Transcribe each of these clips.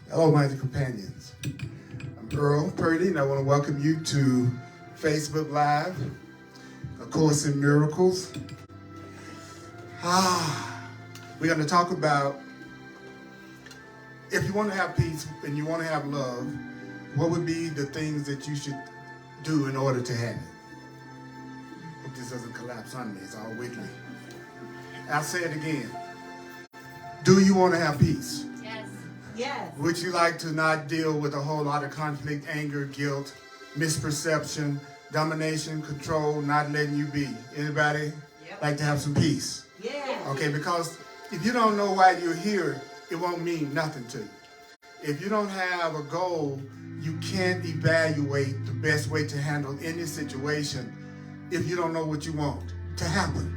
Hello, my companions. I'm Earl Purdy, and I want to welcome you to Facebook Live, A Course in Miracles. We're going to talk about if you want to have peace and you want to have love, what would be the things that you should do in order to have it? Hope this doesn't collapse on me. It's all wiggly. I'll say it again. Do you want to have peace? Yes. Yes. Would you like to not deal with a whole lot of conflict, anger, guilt, misperception, domination, control, not letting you be? Anybody like to have some peace? Yeah. Okay, because if you don't know why you're here, it won't mean nothing to you. If you don't have a goal, you can't evaluate the best way to handle any situation if you don't know what you want to happen.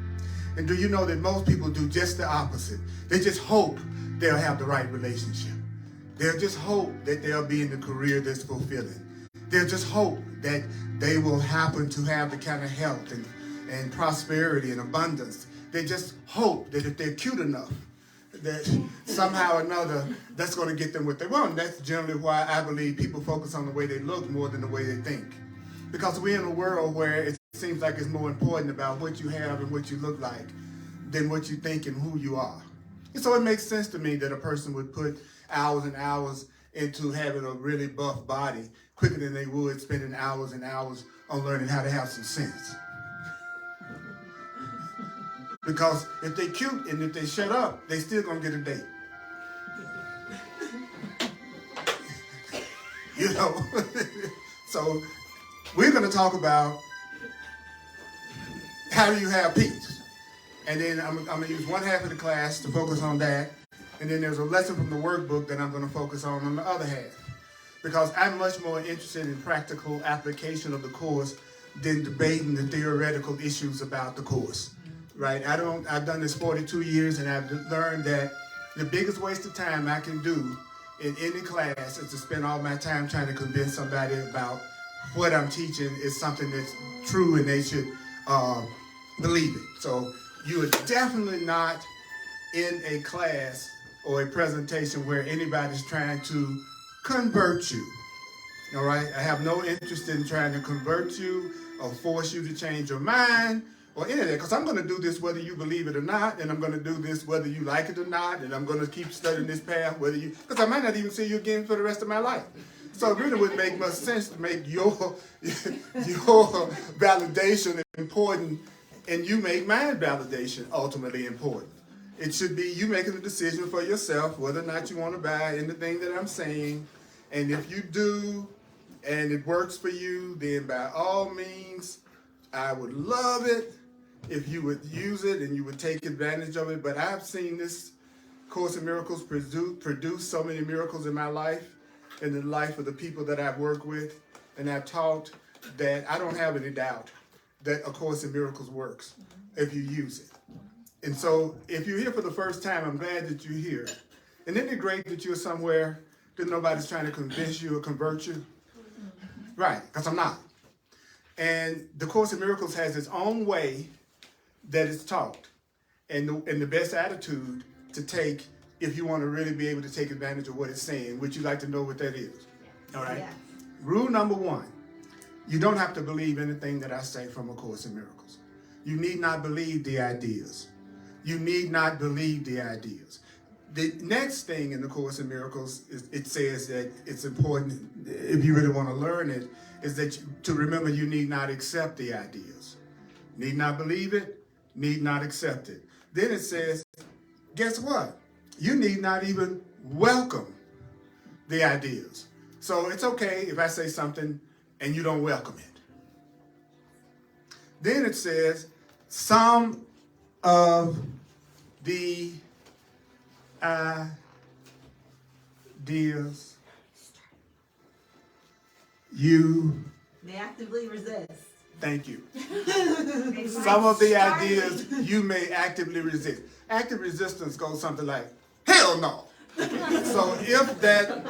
And do you know that most people do just the opposite? They just hope they'll have the right relationship. They'll just hope that they'll be in the career that's fulfilling. They'll just hope that they will happen to have the kind of health and prosperity and abundance. They just hope that if they're cute enough, that somehow or another, that's going to get them what they want. And that's generally why I believe people focus on the way they look more than the way they think. Because we're in a world where it seems like it's more important about what you have and what you look like than what you think and who you are. And so it makes sense to me that a person would put hours and hours into having a really buff body quicker than they would spending hours and hours on learning how to have some sense. Because if they're cute and if they shut up, they still gonna get a date. You know? So we're gonna talk about how do you have peace? And then I'm gonna use one half of the class to focus on that. And then there's a lesson from the workbook that I'm gonna focus on the other half. Because I'm much more interested in practical application of the course than debating the theoretical issues about the course. Right? I've done this 42 years and I've learned that the biggest waste of time I can do in any class is to spend all my time trying to convince somebody about what I'm teaching is something that's true and they should believe it. So you are definitely not in a class or a presentation where anybody's trying to convert you. All right? I have no interest in trying to convert you or force you to change your mind or any of that, because I'm going to do this whether you believe it or not, and I'm going to do this whether you like it or not, and I'm going to keep studying this path whether you, because I might not even see you again for the rest of my life. So it really wouldn't make much sense to make your validation important and you make my validation ultimately important. It should be you making a decision for yourself whether or not you want to buy anything that I'm saying, and if you do and it works for you, then by all means, I would love it if you would use it and you would take advantage of it. But I've seen this Course in Miracles produce so many miracles in my life and in the life of the people that I've worked with and I've taught that I don't have any doubt that A Course in Miracles works if you use it. And so if you're here for the first time, I'm glad that you're here. And isn't it great that you're somewhere that nobody's trying to convince you or convert you? Right, because I'm not. And the Course in Miracles has its own way that it's taught and the best attitude to take if you want to really be able to take advantage of what it's saying. Would you like to know what that is? All right. Yeah. Rule number one, you don't have to believe anything that I say from A Course in Miracles. You need not believe the ideas. You need not believe the ideas. The next thing in the Course in Miracles, it says that it's important, if you really want to learn it, is that to remember you need not accept the ideas. Need not believe it, need not accept it. Then it says, guess what? You need not even welcome the ideas. So it's okay if I say something and you don't welcome it. Then it says, some of the ideas you may actively resist. Thank you. Some of the ideas you may actively resist. Active resistance goes something like, hell no. So if that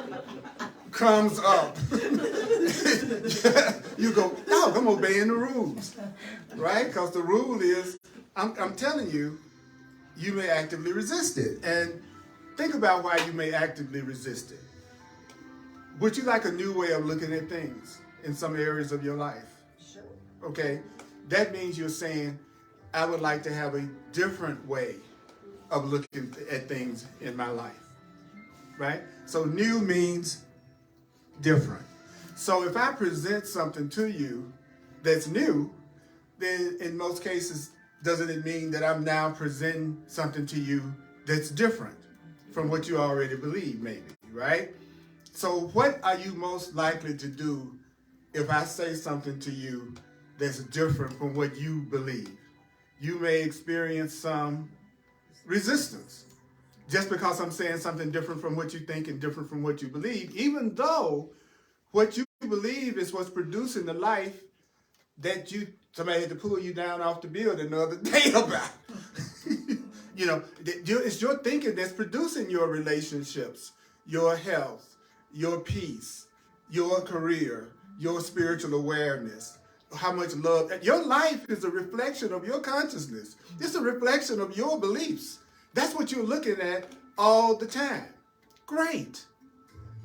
comes up, you go, no, I'm obeying the rules, right? Because the rule is, I'm telling you, you may actively resist it. And think about why you may actively resist it. Would you like a new way of looking at things in some areas of your life? Sure. Okay, that means you're saying, I would like to have a different way of looking at things in my life, right? So new means different. So if I present something to you that's new, then in most cases, doesn't it mean that I'm now presenting something to you that's different from what you already believe, maybe, right? So what are you most likely to do if I say something to you that's different from what you believe? You may experience some resistance just because I'm saying something different from what you think and different from what you believe, even though what you believe is what's producing the life that somebody had to pull you down off the building the other day about. You know, it's your thinking that's producing your relationships, your health, your peace, your career, your spiritual awareness, how much love. Your life is a reflection of your consciousness. It's a reflection of your beliefs. That's what you're looking at all the time. Great.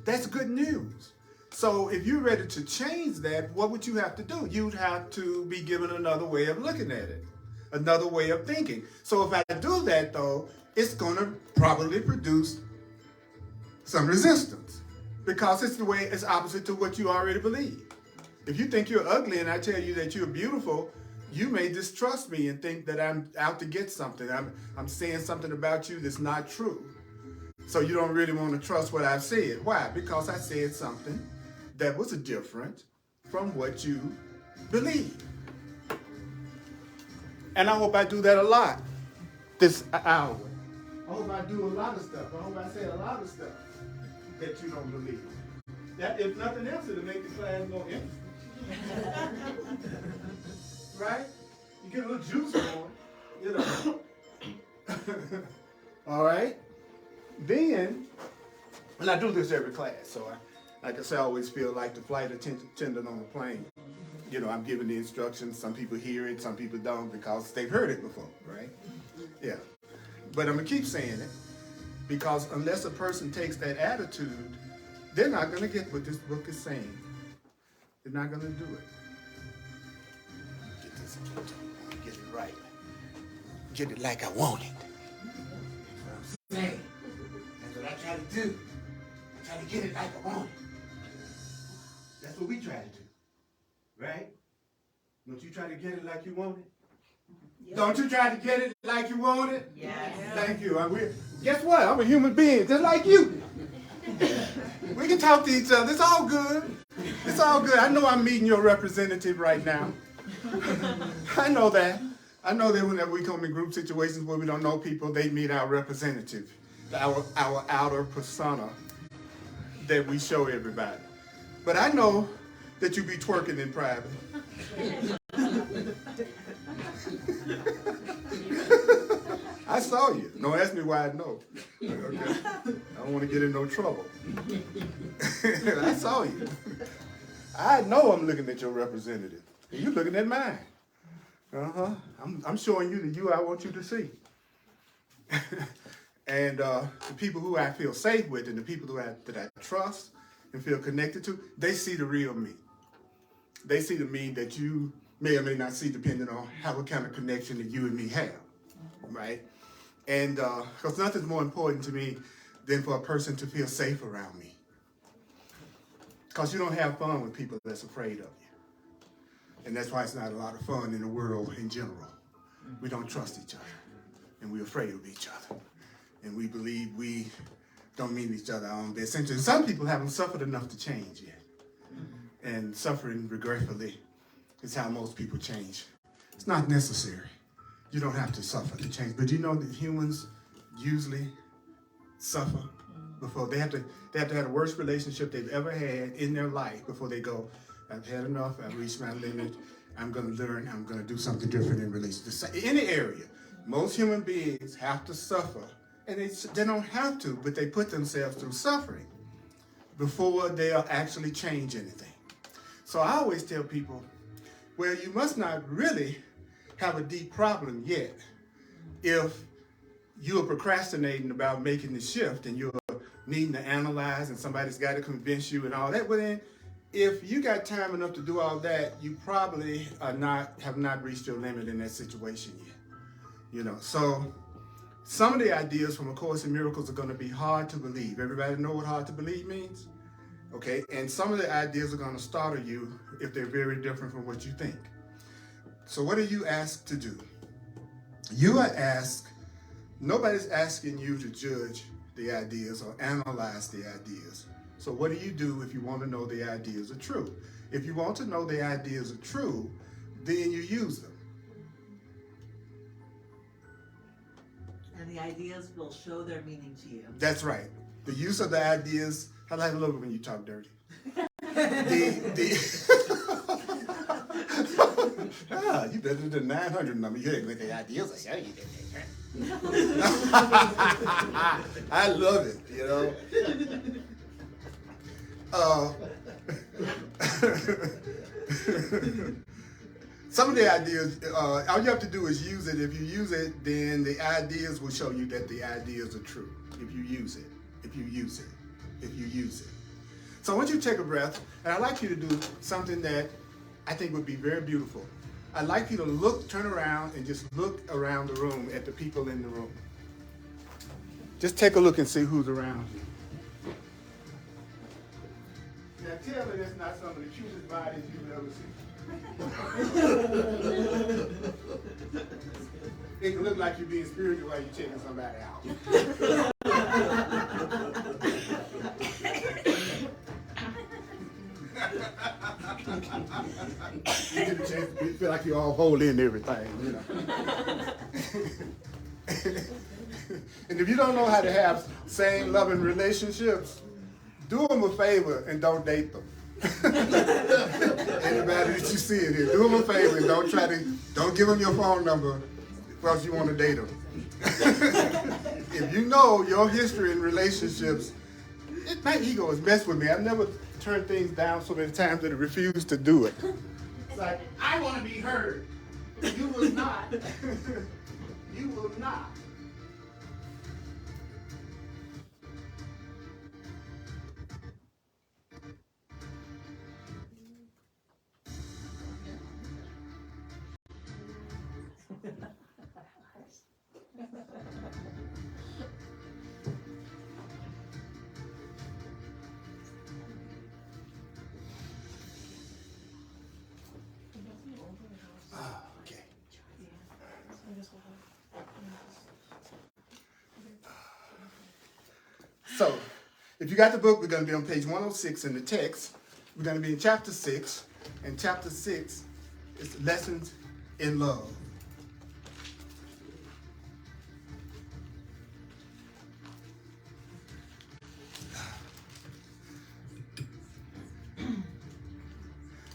That's good news. So if you're ready to change that, what would you have to do? You'd have to be given another way of looking at it, another way of thinking. So if I do that, though, it's going to probably produce some resistance because it's opposite to what you already believe. If you think you're ugly and I tell you that you're beautiful, you may distrust me and think that I'm out to get something. I'm saying something about you that's not true. So you don't really want to trust what I've said. Why? Because I said something that was different from what you believe. And I hope I do that a lot this hour. I hope I do a lot of stuff. I hope I say a lot of stuff that you don't believe. That, if nothing else, it'll make the class more interesting. Right? You get a little juice on, you know. All right? Then, and I do this every class, so like I say, I always feel like the flight attendant on a plane. You know, I'm giving the instructions. Some people hear it, some people don't because they've heard it before, right? Yeah. But I'm going to keep saying it because unless a person takes that attitude, they're not going to get what this book is saying. They're not going to do it. Get it right. Get it like I want it. That's what I'm saying. That's what I try to do. I try to get it like I want it. That's what we try to do. Right? Don't you try to get it like you want it? Yep. Don't you try to get it like you want it? Yes. Thank you. Guess what? I'm a human being just like you. We can talk to each other. It's all good. It's all good. I know I'm meeting your representative right now. I know that. I know that whenever we come in group situations where we don't know people, they meet our representative, our outer persona that we show everybody. But I know that you be twerking in private. I saw you. Don't ask me why I know. Okay? I don't want to get in no trouble. I saw you. I know I'm looking at your representative. And you're looking at mine. Uh-huh. I'm showing you the you I want you to see. And the people who I feel safe with and the people that I trust and feel connected to, they see the real me. They see the me that you may or may not see depending on what kind of connection that you and me have, right? And because nothing's more important to me than for a person to feel safe around me. Because you don't have fun with people that's afraid of you. And that's why it's not a lot of fun in the world in general. We don't trust each other. And we're afraid of each other. And we believe we don't mean each other our own best interest. Some people haven't suffered enough to change yet. And suffering regretfully is how most people change. It's not necessary. You don't have to suffer to change. But you know that humans usually suffer before they have to have the worst relationship they've ever had in their life before they go, I've had enough, I've reached my limit, I'm going to learn, I'm going to do something different in relation to any area. Most human beings have to suffer. And they don't have to, but they put themselves through suffering before they'll actually change anything. So I always tell people, well, you must not really have a deep problem yet if you're procrastinating about making the shift and you're needing to analyze and somebody's got to convince you and all that. Well then, if you got time enough to do all that, you probably have not reached your limit in that situation yet. You know, so some of the ideas from A Course in Miracles are going to be hard to believe. Everybody know what hard to believe means? Okay, and some of the ideas are going to startle you if they're very different from what you think. So what are you asked to do? You are asked, nobody's asking you to judge the ideas or analyze the ideas. So what do you do if you want to know the ideas are true? If you want to know the ideas are true, then you use them. And the ideas will show their meaning to you. That's right. The use of the ideas, I like a little when you talk dirty. You better than the 900 number. You ain't with the ideas, I show you that. I love it, you know. Some of the ideas, all you have to do is use it. If you use it, then the ideas will show you that the ideas are true. If you use it, if you use it, if you use it. So I want you to take a breath, and I'd like you to do something that I think would be very beautiful. I'd like you to turn around and just look around the room at the people in the room. Just take a look and see who's around you. Now tell me that's not some of the cutest bodies you've ever seen. It can look like you're being spiritual while you're checking somebody out. You get a chance to feel like you all hold in everything, you know. And if you don't know how to have same loving relationships, do them a favor and don't date them. Anybody that you see in here, do them a favor and don't give them your phone number because you want to date them. If you know your history in relationships, my ego has messed with me. I've never turned things down so many times that I refused to do it. It's like, I want to be heard. You will not. You will not. Okay. So, if you got the book, we're going to be on page 106 in the text. We're going to be in chapter 6, and chapter 6 is Lessons in Love.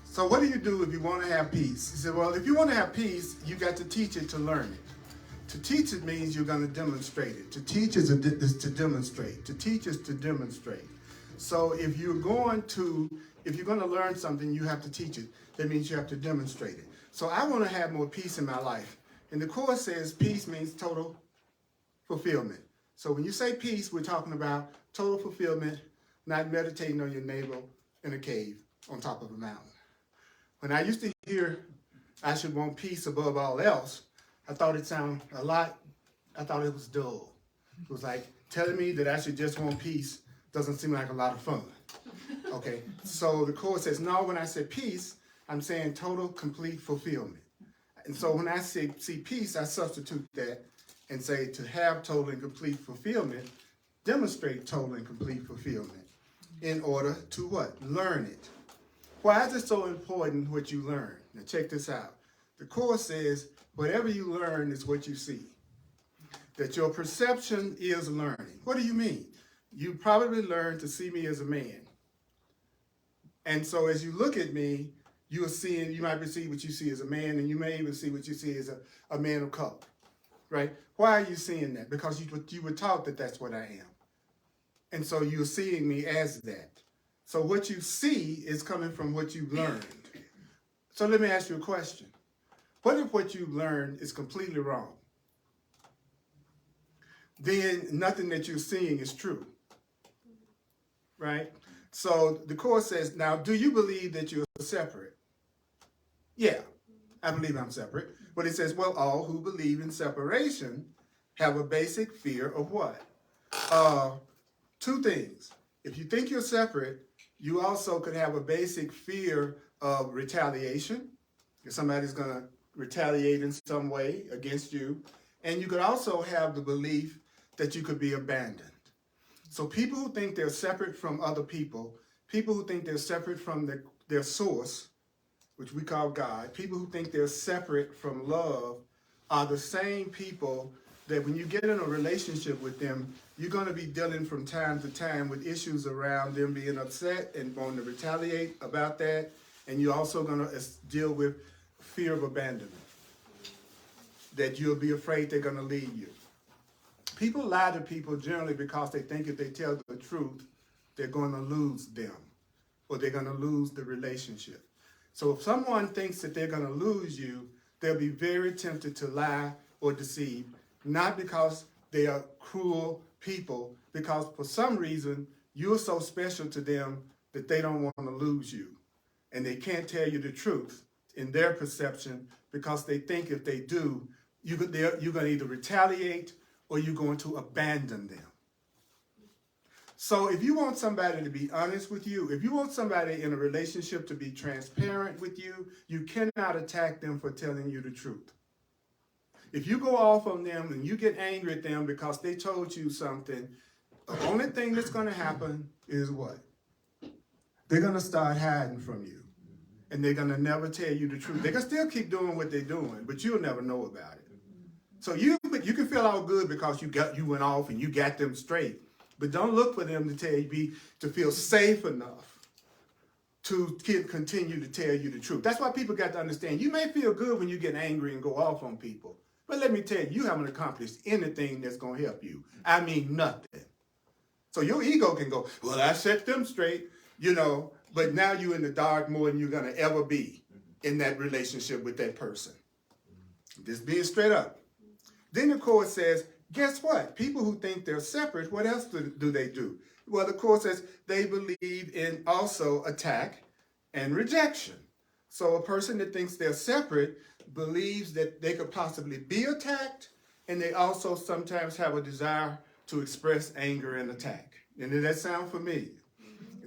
So what do you do if you want to have peace? He said, well, if you want to have peace, you got to teach it to learn it. To teach it means you're going to demonstrate it. To teach is to demonstrate. To teach is to demonstrate. So if you're going to learn something, you have to teach it. That means you have to demonstrate it. So I want to have more peace in my life. And the Course says peace means total fulfillment. So when you say peace, we're talking about total fulfillment, not meditating on your navel in a cave on top of a mountain. When I used to hear I should want peace above all else, I thought it sounded I thought it was dull. It was like telling me that I should just want peace doesn't seem like a lot of fun. Okay, so the Course says, no, when I say peace, I'm saying total, complete fulfillment. And so when I see peace, I substitute that and say to have total and complete fulfillment, demonstrate total and complete fulfillment in order to what? Learn it. Why is it so important what you learn? Now check this out. The Course says whatever you learn is what you see. That your perception is learning. What do you mean? You probably learned to see me as a man. And so as you look at me, you might see what you see as a man, and you may even see what you see as a man of color, right? Why are you seeing that? Because you were taught that that's what I am. And so you're seeing me as that. So what you see is coming from what you learned. So let me ask you a question. What if what you learned is completely wrong? Then nothing that you're seeing is true. right? So the course says, now, do you believe that you're separate? Yeah, I believe I'm separate. But it says, well, all who believe in separation have a basic fear of what? Two things. If you think you're separate, you also could have a basic fear of retaliation. If somebody's going to retaliate in some way against you. And you could also have the belief that you could be abandoned. So people who think they're separate from other people who think they're separate from their source, which we call God, people who think they're separate from love, are the same people that when you get in a relationship with them, you're going to be dealing from time to time with issues around them being upset and wanting to retaliate about that. And you're also going to deal with fear of abandonment, that you'll be afraid they're going to leave you. People lie to people generally because they think if they tell the truth, they're going to lose them or they're going to lose the relationship. So if someone thinks that they're going to lose you, they'll be very tempted to lie or deceive, not because they are cruel people, because for some reason you're so special to them that they don't want to lose you. And they can't tell you the truth in their perception because they think if they do, you're going to either retaliate or you're going to abandon them. So if you want somebody to be honest with you, if you want somebody in a relationship to be transparent with you, you cannot attack them for telling you the truth. If you go off on them and you get angry at them because they told you something, the only thing that's going to happen is what? They're going to start hiding from you. And they're going to never tell you the truth. They can still keep doing what they're doing, but you'll never know about it. So you can feel all good because you went off and you got them straight. But don't look for them to feel safe enough to continue to tell you the truth. That's why people got to understand. You may feel good when you get angry and go off on people. But let me tell you, you haven't accomplished anything that's going to help you. I mean, nothing. So your ego can go, well, I set them straight, but now you're in the dark more than you're going to ever be in that relationship with that person. Just being straight up. Then the Course says, guess what? People who think they're separate, what else do they do? Well, the Course says they believe in also attack and rejection. So a person that thinks they're separate believes that they could possibly be attacked, and they also sometimes have a desire to express anger and attack. And does that sound familiar?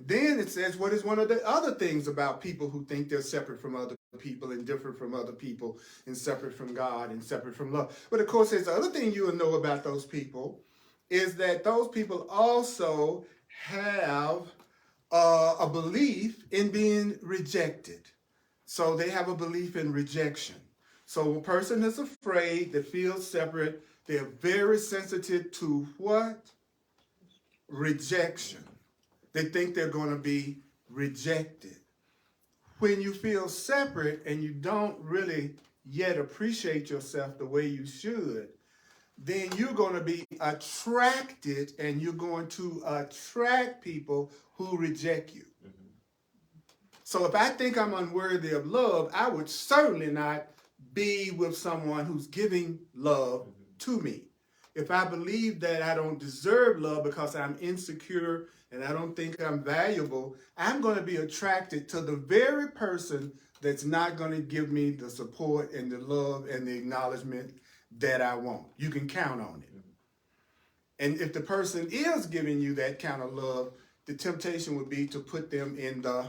Then it says, what is one of the other things about people who think they're separate from other people and different from other people and separate from God and separate from love? But of course, there's the other thing you will know about those people is that those people also have a belief in being rejected. So they have a belief in rejection. So a person is afraid, that feels separate, they're very sensitive to what? Rejection. They think they're going to be rejected. When you feel separate and you don't really yet appreciate yourself the way you should, then you're going to be attracted and you're going to attract people who reject you. Mm-hmm. So if I think I'm unworthy of love, I would certainly not be with someone who's giving love to me. If I believe that I don't deserve love because I'm insecure and I don't think I'm valuable, I'm going to be attracted to the very person that's not going to give me the support and the love and the acknowledgement that I want. You can count on it. And if the person is giving you that kind of love, the temptation would be to put them in the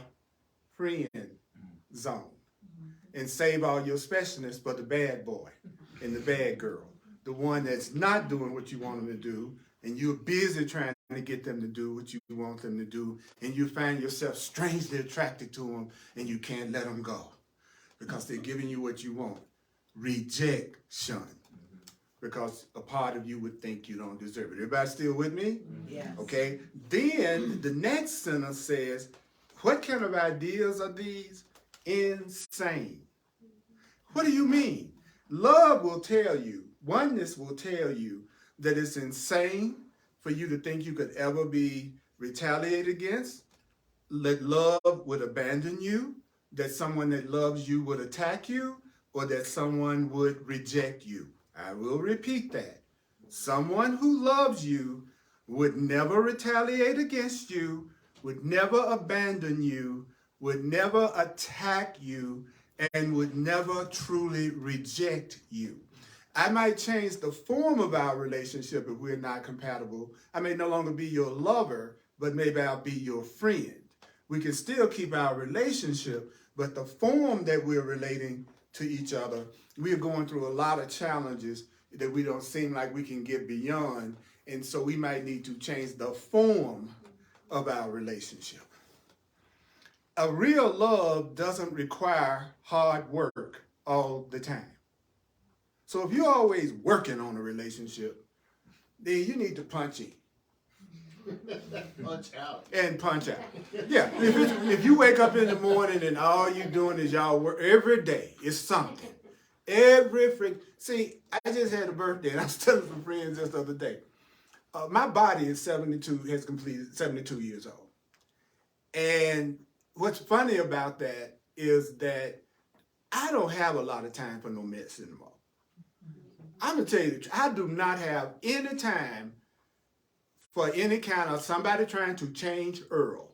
friend zone and save all your specialness for the bad boy and the bad girl, the one that's not doing what you want them to do, and you're busy trying to get them to do what you want them to do, and you find yourself strangely attracted to them, and you can't let them go because they're giving you what you want. Rejection. Because a part of you would think you don't deserve it. Everybody still with me? Yes. Okay. Then the next sentence says, what kind of ideas are these? Insane. What do you mean? Love will tell you, oneness will tell you that it's insane for you to think you could ever be retaliated against, that love would abandon you, that someone that loves you would attack you, or that someone would reject you. I will repeat that. Someone who loves you would never retaliate against you, would never abandon you, would never attack you, and would never truly reject you. I might change the form of our relationship if we're not compatible. I may no longer be your lover, but maybe I'll be your friend. We can still keep our relationship, but the form that we're relating to each other, we're going through a lot of challenges that we don't seem like we can get beyond. And so we might need to change the form of our relationship. A real love doesn't require hard work all the time. So if you're always working on a relationship, then you need to punch in. Punch out. And punch out. Yeah, if you wake up in the morning and all you're doing is y'all work every day, it's something. See, I just had a birthday and I was telling some friends just the other day. My body is 72, has completed 72 years old. And what's funny about that is that I don't have a lot of time for no mess anymore. I'm going to tell you the truth. I do not have any time for any kind of somebody trying to change Earl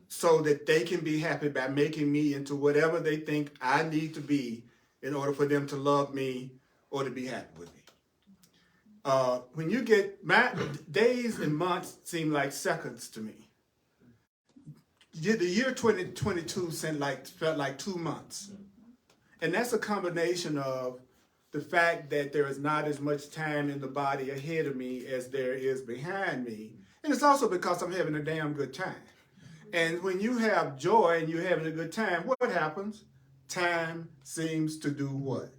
so that they can be happy by making me into whatever they think I need to be in order for them to love me or to be happy with me. When you get, my days and months seem like seconds to me. The year 2022 felt like 2 months. And that's a combination of the fact that there is not as much time in the body ahead of me as there is behind me. And it's also because I'm having a damn good time. And when you have joy and you're having a good time, what happens? Time seems to do what?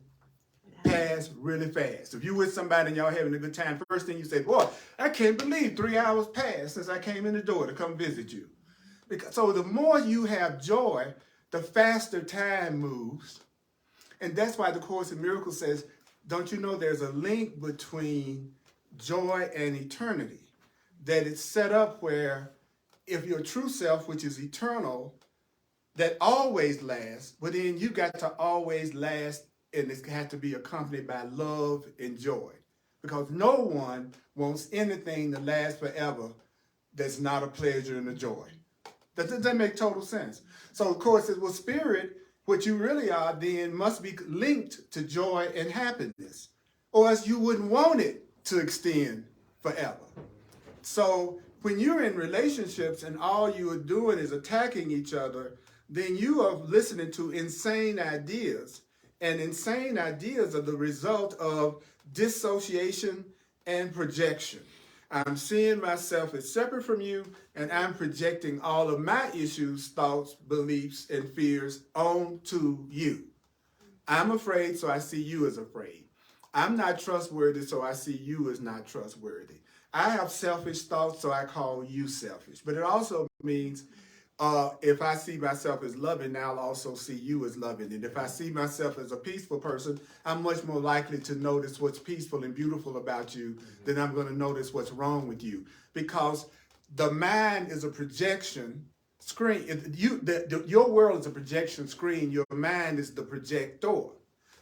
Pass really fast. If you're with somebody and y'all having a good time, first thing you say, boy, I can't believe 3 hours passed since I came in the door to come visit you. So the more you have joy, the faster time moves. And that's why the Course in Miracles says, don't you know there's a link between joy and eternity? That it's set up where if your true self, which is eternal, that always lasts, but then you got to always last, and it has to be accompanied by love and joy. Because no one wants anything to last forever that's not a pleasure and a joy. Does that make total sense? So of course, it was spirit, what you really are then must be linked to joy and happiness, or else you wouldn't want it to extend forever. So when you're in relationships and all you are doing is attacking each other, then you are listening to insane ideas. And insane ideas are the result of dissociation and projection. I'm seeing myself as separate from you, and I'm projecting all of my issues, thoughts, beliefs, and fears onto you. I'm afraid, so I see you as afraid. I'm not trustworthy, so I see you as not trustworthy. I have selfish thoughts, so I call you selfish. But it also means if I see myself as loving, I'll also see you as loving. And if I see myself as a peaceful person, I'm much more likely to notice what's peaceful and beautiful about you than I'm going to notice what's wrong with you. Because the mind is a projection screen. Your world is a projection screen. Your mind is the projector.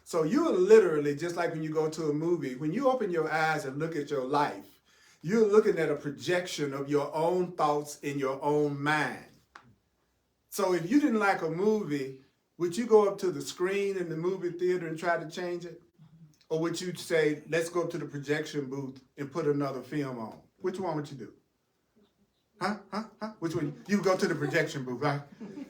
So you're literally, just like when you go to a movie, when you open your eyes and look at your life, you're looking at a projection of your own thoughts in your own mind. So if you didn't like a movie, would you go up to the screen in the movie theater and try to change it? Or would you say, let's go to the projection booth and put another film on? Which one would you do? Huh? Which one? You go to the projection booth, right?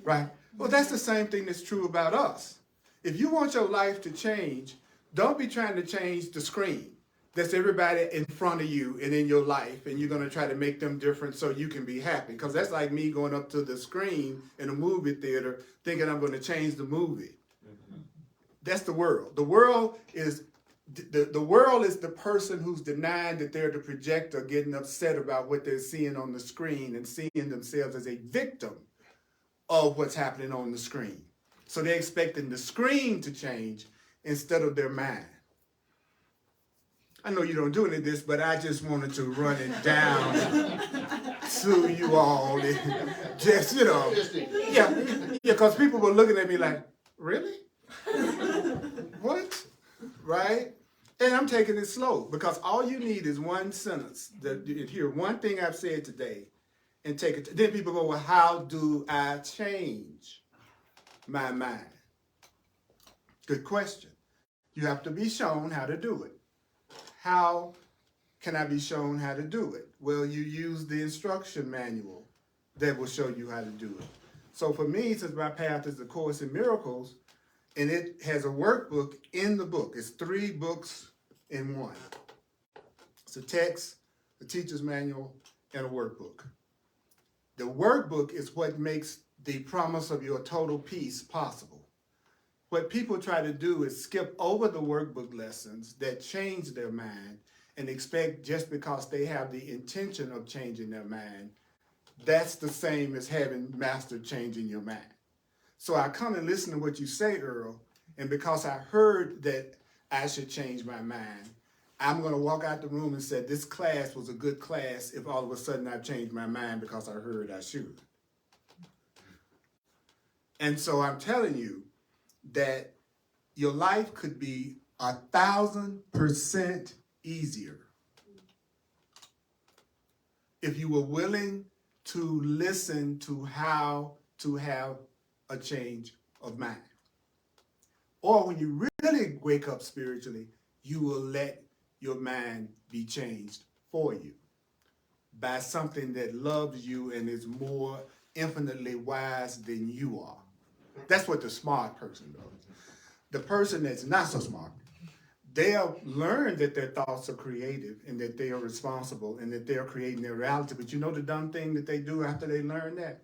Right? Well, that's the same thing that's true about us. If you want your life to change, don't be trying to change the screen. That's everybody in front of you and in your life, and you're going to try to make them different so you can be happy. Because that's like me going up to the screen in a movie theater thinking I'm going to change the movie. That's the world. The world is the person who's denying that they're the projector, getting upset about what they're seeing on the screen and seeing themselves as a victim of what's happening on the screen. So they're expecting the screen to change instead of their mind. I know you don't do any of this, but I just wanted to run it down to you all. Just, yeah, because people were looking at me like, really? What? Right? And I'm taking it slow because all you need is one sentence. Hear one thing I've said today, and take it. Then people go, well, how do I change my mind? Good question. You have to be shown how to do it. How can I be shown how to do it? Well, you use the instruction manual that will show you how to do it. So for me, since my path is the Course in Miracles, and it has a workbook in the book. It's 3 books in one. It's a text, a teacher's manual, and a workbook. The workbook is what makes the promise of your total peace possible. What people try to do is skip over the workbook lessons that change their mind and expect just because they have the intention of changing their mind, that's the same as having mastered changing your mind. So I come and listen to what you say, Earl, and because I heard that I should change my mind, I'm going to walk out the room and say, this class was a good class if all of a sudden I've changed my mind because I heard I should. And so I'm telling you that your life could be 1,000% easier if you were willing to listen to how to have a change of mind. Or when you really wake up spiritually, you will let your mind be changed for you by something that loves you and is more infinitely wise than you are. That's what the smart person does. The person that's not so smart, they'll learn that their thoughts are creative and that they are responsible and that they're creating their reality. But you know the dumb thing that they do after they learn that?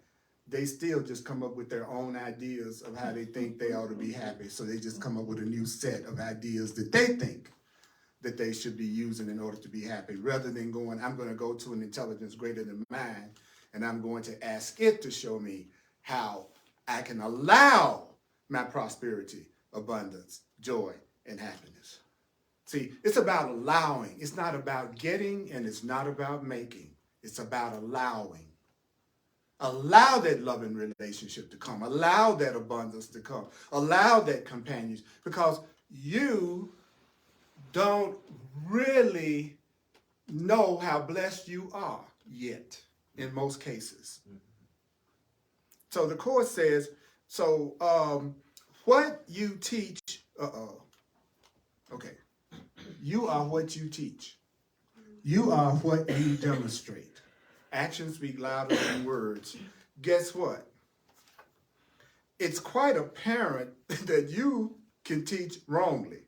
They still just come up with their own ideas of how they think they ought to be happy. So they just come up with a new set of ideas that they think that they should be using in order to be happy, rather than going, I'm going to go to an intelligence greater than mine, and I'm going to ask it to show me how I can allow my prosperity, abundance, joy, and happiness. See, it's about allowing. It's not about getting, and it's not about making. It's about allowing. Allow that loving relationship to come. Allow that abundance to come. Allow that companionship, because you don't really know how blessed you are yet in most cases. So the Course says, what you teach, you are what you teach. You are what you demonstrate. Actions speak louder than words. Guess what? It's quite apparent that you can teach wrongly.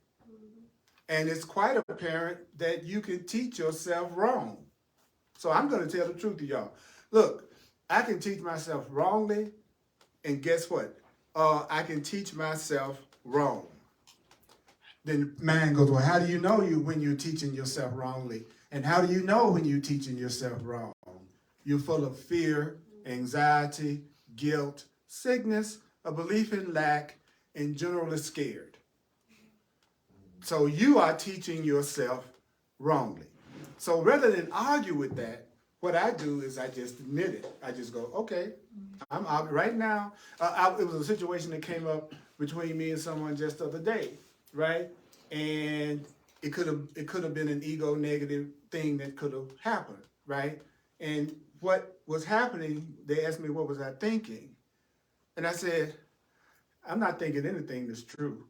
And it's quite apparent that you can teach yourself wrong. So I'm going to tell the truth to y'all. Look, I can teach myself wrongly, and guess what? I can teach myself wrong. Then man goes, well, how do you know when you're teaching yourself wrongly? And how do you know when you're teaching yourself wrong? You're full of fear, anxiety, guilt, sickness, a belief in lack, and generally scared. So you are teaching yourself wrongly. So rather than argue with that, what I do is I just admit it. I just go, okay, I'm out right now. It was a situation that came up between me and someone just the other day, right? And it could have been an ego negative thing that could have happened, right? And what was happening, they asked me what was I thinking, and I said, I'm not thinking anything that's true.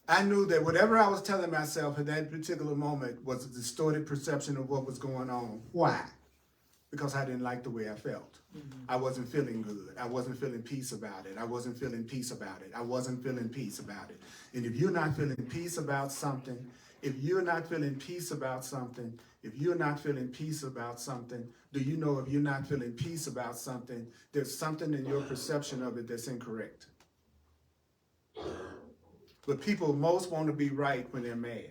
I knew that whatever I was telling myself in that particular moment was a distorted perception of what was going on. Why? Because I didn't like the way I felt. I wasn't feeling good. I wasn't feeling peace about it. I wasn't feeling peace about it. I wasn't feeling peace about it. And if you're not feeling peace about something, if you're not feeling peace about something, if you're not feeling peace about something, do you know if you're not feeling peace about something, there's something in your perception of it that's incorrect. But people most want to be right when they're mad.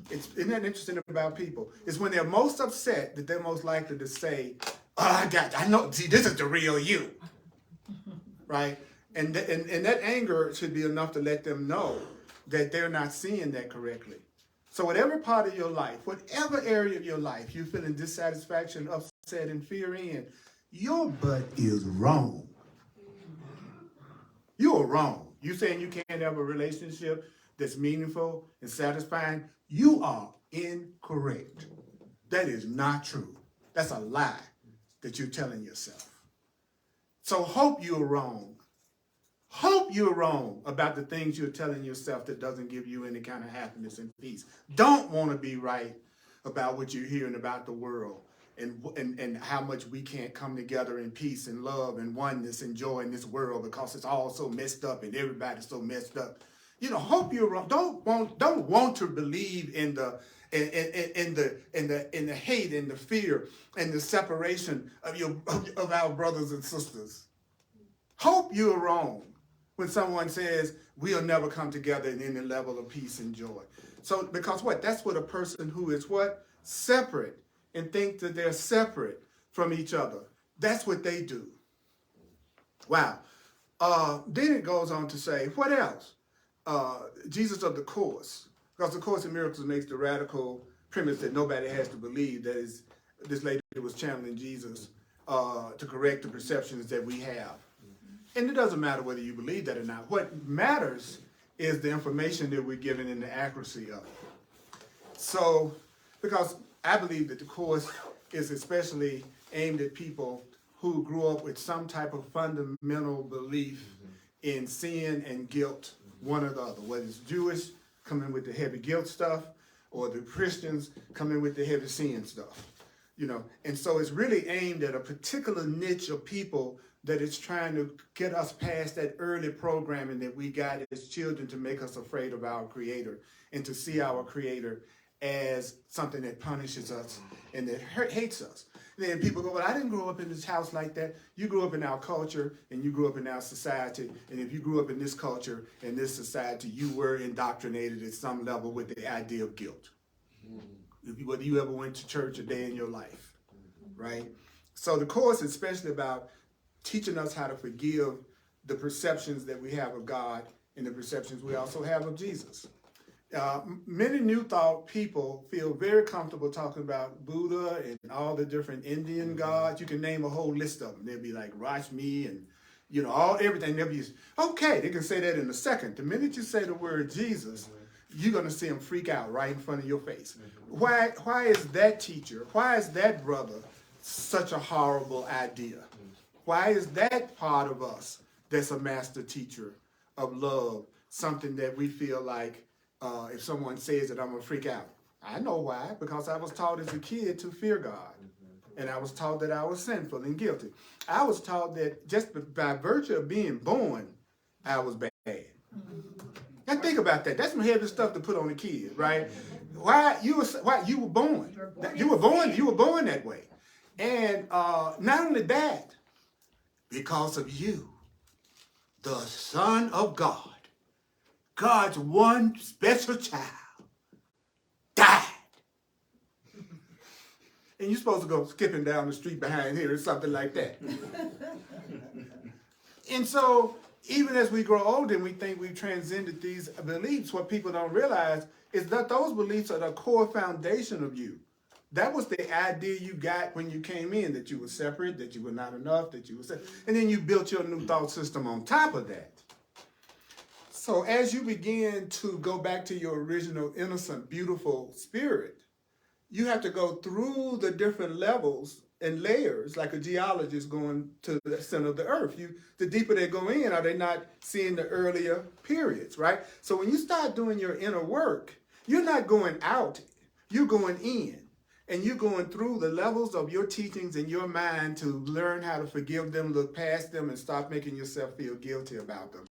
Isn't that interesting about people? It's when they're most upset that they're most likely to say, oh, I know, see, this is the real you, right? And that anger should be enough to let them know that they're not seeing that correctly. So whatever part of your life, whatever area of your life you're feeling dissatisfaction, upset, and fear in, your butt is wrong. You're wrong. You saying you can't have a relationship that's meaningful and satisfying, you are incorrect. That is not true. That's a lie that you're telling yourself. So hope you're wrong. Hope you're wrong about the things you're telling yourself that doesn't give you any kind of happiness and peace. Don't want to be right about what you're hearing about the world and how much we can't come together in peace and love and oneness and joy in this world because it's all so messed up and everybody's so messed up. You know, hope you're wrong. Don't want to believe in the hate and the fear and the separation of our brothers and sisters. Hope you're wrong when someone says we'll never come together in any level of peace and joy. So, because what? That's what a person who is what? Separate and think that they're separate from each other. That's what they do. Wow. Then it goes on to say, what else? Jesus of the Course. Because the Course in Miracles makes the radical premise that nobody has to believe that is this lady was channeling Jesus to correct the perceptions that we have. And it doesn't matter whether you believe that or not. What matters is the information that we're given and the accuracy of it. So, because I believe that the Course is especially aimed at people who grew up with some type of fundamental belief in sin and guilt, one or the other. Whether it's Jewish, coming with the heavy guilt stuff, or the Christians coming with the heavy sin stuff. You know, and so it's really aimed at a particular niche of people that it's trying to get us past that early programming that we got as children to make us afraid of our Creator and to see our Creator as something that punishes us and that hates us. And then people go, well, I didn't grow up in this house like that. You grew up in our culture and you grew up in our society. And if you grew up in this culture and this society, you were indoctrinated at some level with the idea of guilt. Whether you ever went to church a day in your life, right? So the Course is especially about teaching us how to forgive the perceptions that we have of God and the perceptions we also have of Jesus. Many New Thought people feel very comfortable talking about Buddha and all the different Indian gods. You can name a whole list of them. They'll be like Rashmi and, you know, everything. They'll be, okay, they can say that in a second. The minute you say the word Jesus, you're going to see them freak out right in front of your face. Why is that teacher, why is that brother such a horrible idea? Why is that part of us that's a master teacher of love something that we feel like if someone says it, I'm going to freak out? I know why, because I was taught as a kid to fear God. And I was taught that I was sinful and guilty. I was taught that just by virtue of being born, I was bad. Now think about that. That's some heavy stuff to put on a kid, right? Why you were born? You were born that way. And not only that, because of you, the Son of God, God's one special child, died. And you're supposed to go skipping down the street behind here or something like that. And so, even as we grow older and we think we've transcended these beliefs, what people don't realize is that those beliefs are the core foundation of you. That was the idea you got when you came in, that you were separate, that you were not enough, that you were separate. And then you built your new thought system on top of that. So as you begin to go back to your original innocent, beautiful spirit, you have to go through the different levels and layers, like a geologist going to the center of the earth. The deeper they go in, are they not seeing the earlier periods, right? So when you start doing your inner work, you're not going out, you're going in. And you're going through the levels of your teachings in your mind to learn how to forgive them, look past them, and stop making yourself feel guilty about them.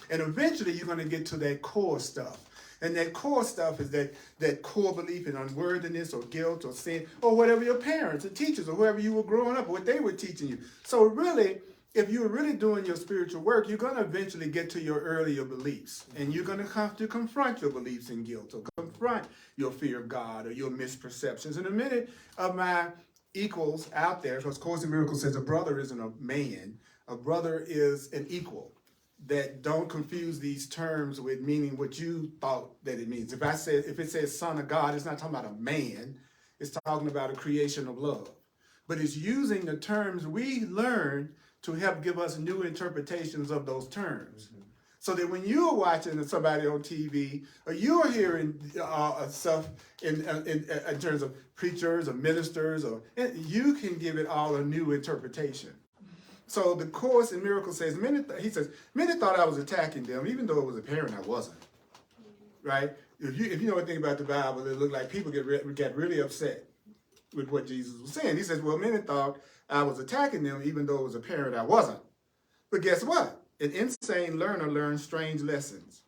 And eventually you're going to get to that core stuff. And that core stuff is that core belief in unworthiness or guilt or sin or whatever your parents or teachers or whoever you were growing up, what they were teaching you. So really, if you're really doing your spiritual work, you're going to eventually get to your earlier beliefs. And you're going to have to confront your beliefs in guilt or confront your fear of God or your misperceptions. And a minute of my equals out there, because Course in Miracles says a brother isn't a man. A brother is an equal. That don't confuse these terms with meaning what you thought that it means. If it says son of God, it's not talking about a man. It's talking about a creation of love. But it's using the terms we learned to help give us new interpretations of those terms. So that when you're watching somebody on TV, or you're hearing stuff in terms of preachers or ministers, you can give it all a new interpretation. So the Course in Miracles says, many thought I was attacking them, even though it was apparent I wasn't. Right? If you know anything about the Bible, it looked like people get really upset with what Jesus was saying. He says, well, many thought I was attacking them, even though it was apparent I wasn't. But guess what? An insane learner learns strange lessons.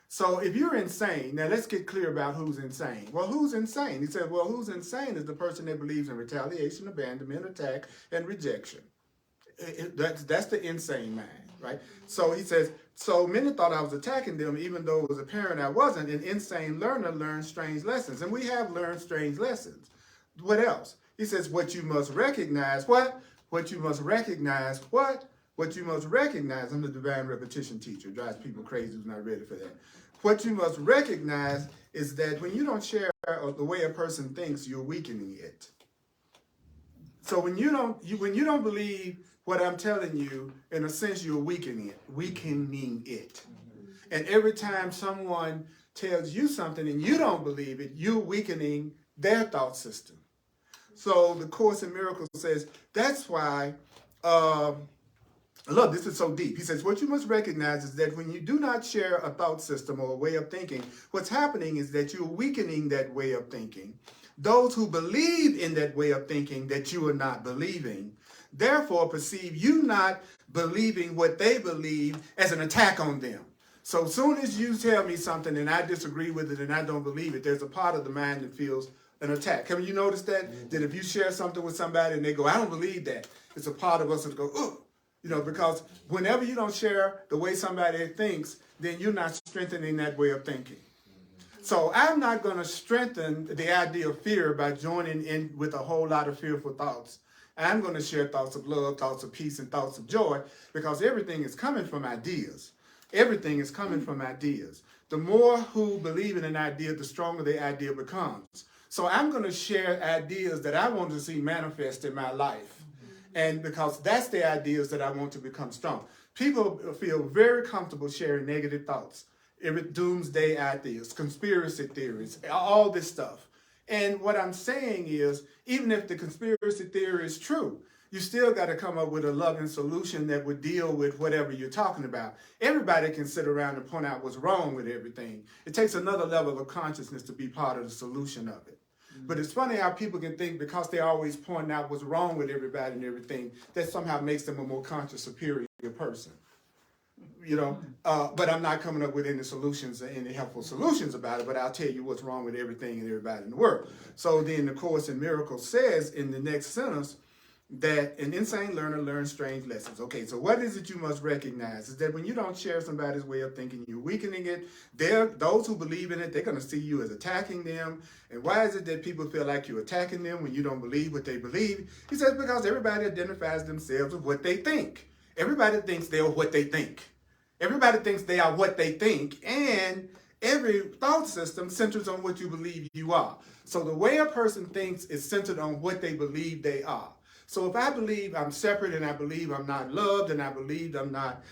So if you're insane, now let's get clear about who's insane. Well, who's insane? He said, well, who's insane is the person that believes in retaliation, abandonment, attack, and rejection. That's the insane mind, right? So he says, so many thought I was attacking them, even though it was apparent I wasn't. An insane learner learns strange lessons. And we have learned strange lessons. What else? He says, what you must recognize, what? What you must recognize, what? What you must recognize, I'm the divine repetition teacher, drives people crazy who's not ready for that. What you must recognize is that when you don't share the way a person thinks, you're weakening it. So when you don't believe what I'm telling you, in a sense, you're weakening it. And every time someone tells you something and you don't believe it, you're weakening their thought system. So the Course in Miracles says, that's why, look, this is so deep. He says, what you must recognize is that when you do not share a thought system or a way of thinking, what's happening is that you're weakening that way of thinking. Those who believe in that way of thinking that you are not believing, therefore perceive you not believing what they believe as an attack on them. So as soon as you tell me something and I disagree with it and I don't believe it, there's a part of the mind that feels an attack. Have you noticed that? Mm-hmm. That if you share something with somebody and they go, I don't believe that, it's a part of us that go, ugh. You know, because whenever you don't share the way somebody thinks, then you're not strengthening that way of thinking. So I'm not going to strengthen the idea of fear by joining in with a whole lot of fearful thoughts. I'm going to share thoughts of love, thoughts of peace, and thoughts of joy, because everything is coming from ideas. Everything is coming from ideas. The more who believe in an idea, the stronger the idea becomes. So I'm going to share ideas that I want to see manifest in my life. And because that's the ideas that I want to become strong. People feel very comfortable sharing negative thoughts, doomsday ideas, conspiracy theories, all this stuff. And what I'm saying is, even if the conspiracy theory is true, you still got to come up with a loving solution that would deal with whatever you're talking about. Everybody can sit around and point out what's wrong with everything. It takes another level of consciousness to be part of the solution of it. But it's funny how people can think because they always point out what's wrong with everybody and everything, that somehow makes them a more conscious, superior person. You know, but I'm not coming up with any solutions or any helpful solutions about it, but I'll tell you what's wrong with everything and everybody in the world. So then the Course in Miracles says in the next sentence that an insane learner learns strange lessons. Okay, so what is it you must recognize is that when you don't share somebody's way of thinking, you're weakening it. Those who believe in it, they're going to see you as attacking them. And why is it that people feel like you're attacking them when you don't believe what they believe? He says because everybody identifies themselves with what they think. Everybody thinks they're what they think. Everybody thinks they are what they think, and every thought system centers on what you believe you are. So the way a person thinks is centered on what they believe they are. So if I believe I'm separate and I believe I'm not loved and I believe I'm not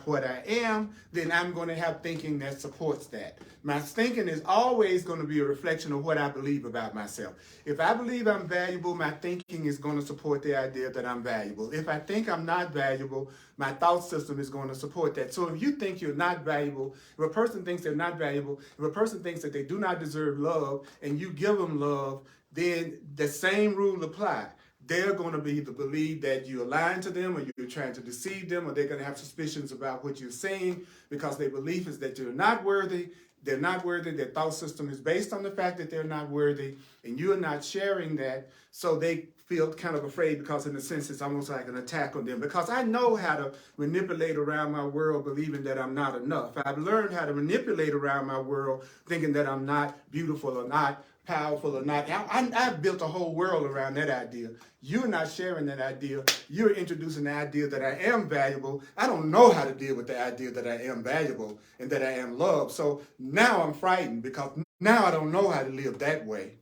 what I am, then I'm going to have thinking that supports that. My thinking is always going to be a reflection of what I believe about myself. If I believe I'm valuable, my thinking is going to support the idea that I'm valuable. If I think I'm not valuable, my thought system is going to support that. So if you think you're not valuable, if a person thinks they're not valuable, if a person thinks that they do not deserve love and you give them love, then the same rule applies. They're going to be to believe that you're lying to them or you're trying to deceive them, or they're going to have suspicions about what you're saying because their belief is that you're not worthy. They're not worthy. Their thought system is based on the fact that they're not worthy, and you're not sharing that. So they feel kind of afraid because in a sense it's almost like an attack on them, because I know how to manipulate around my world believing that I'm not enough. I've learned how to manipulate around my world thinking that I'm not beautiful or not powerful or not. I've built a whole world around that idea. You're not sharing that idea. You're introducing the idea that I am valuable. I don't know how to deal with the idea that I am valuable and that I am loved. So now I'm frightened because now I don't know how to live that way.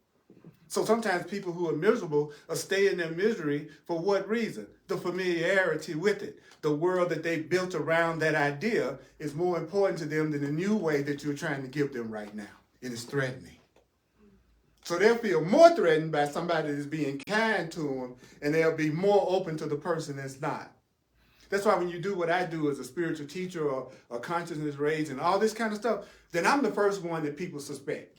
So sometimes people who are miserable are stay in their misery for what reason? The familiarity with it. The world that they built around that idea is more important to them than the new way that you're trying to give them right now. It is threatening. So they'll feel more threatened by somebody that's being kind to them, and they'll be more open to the person that's not. That's why when you do what I do as a spiritual teacher or consciousness raised and all this kind of stuff, then I'm the first one that people suspect.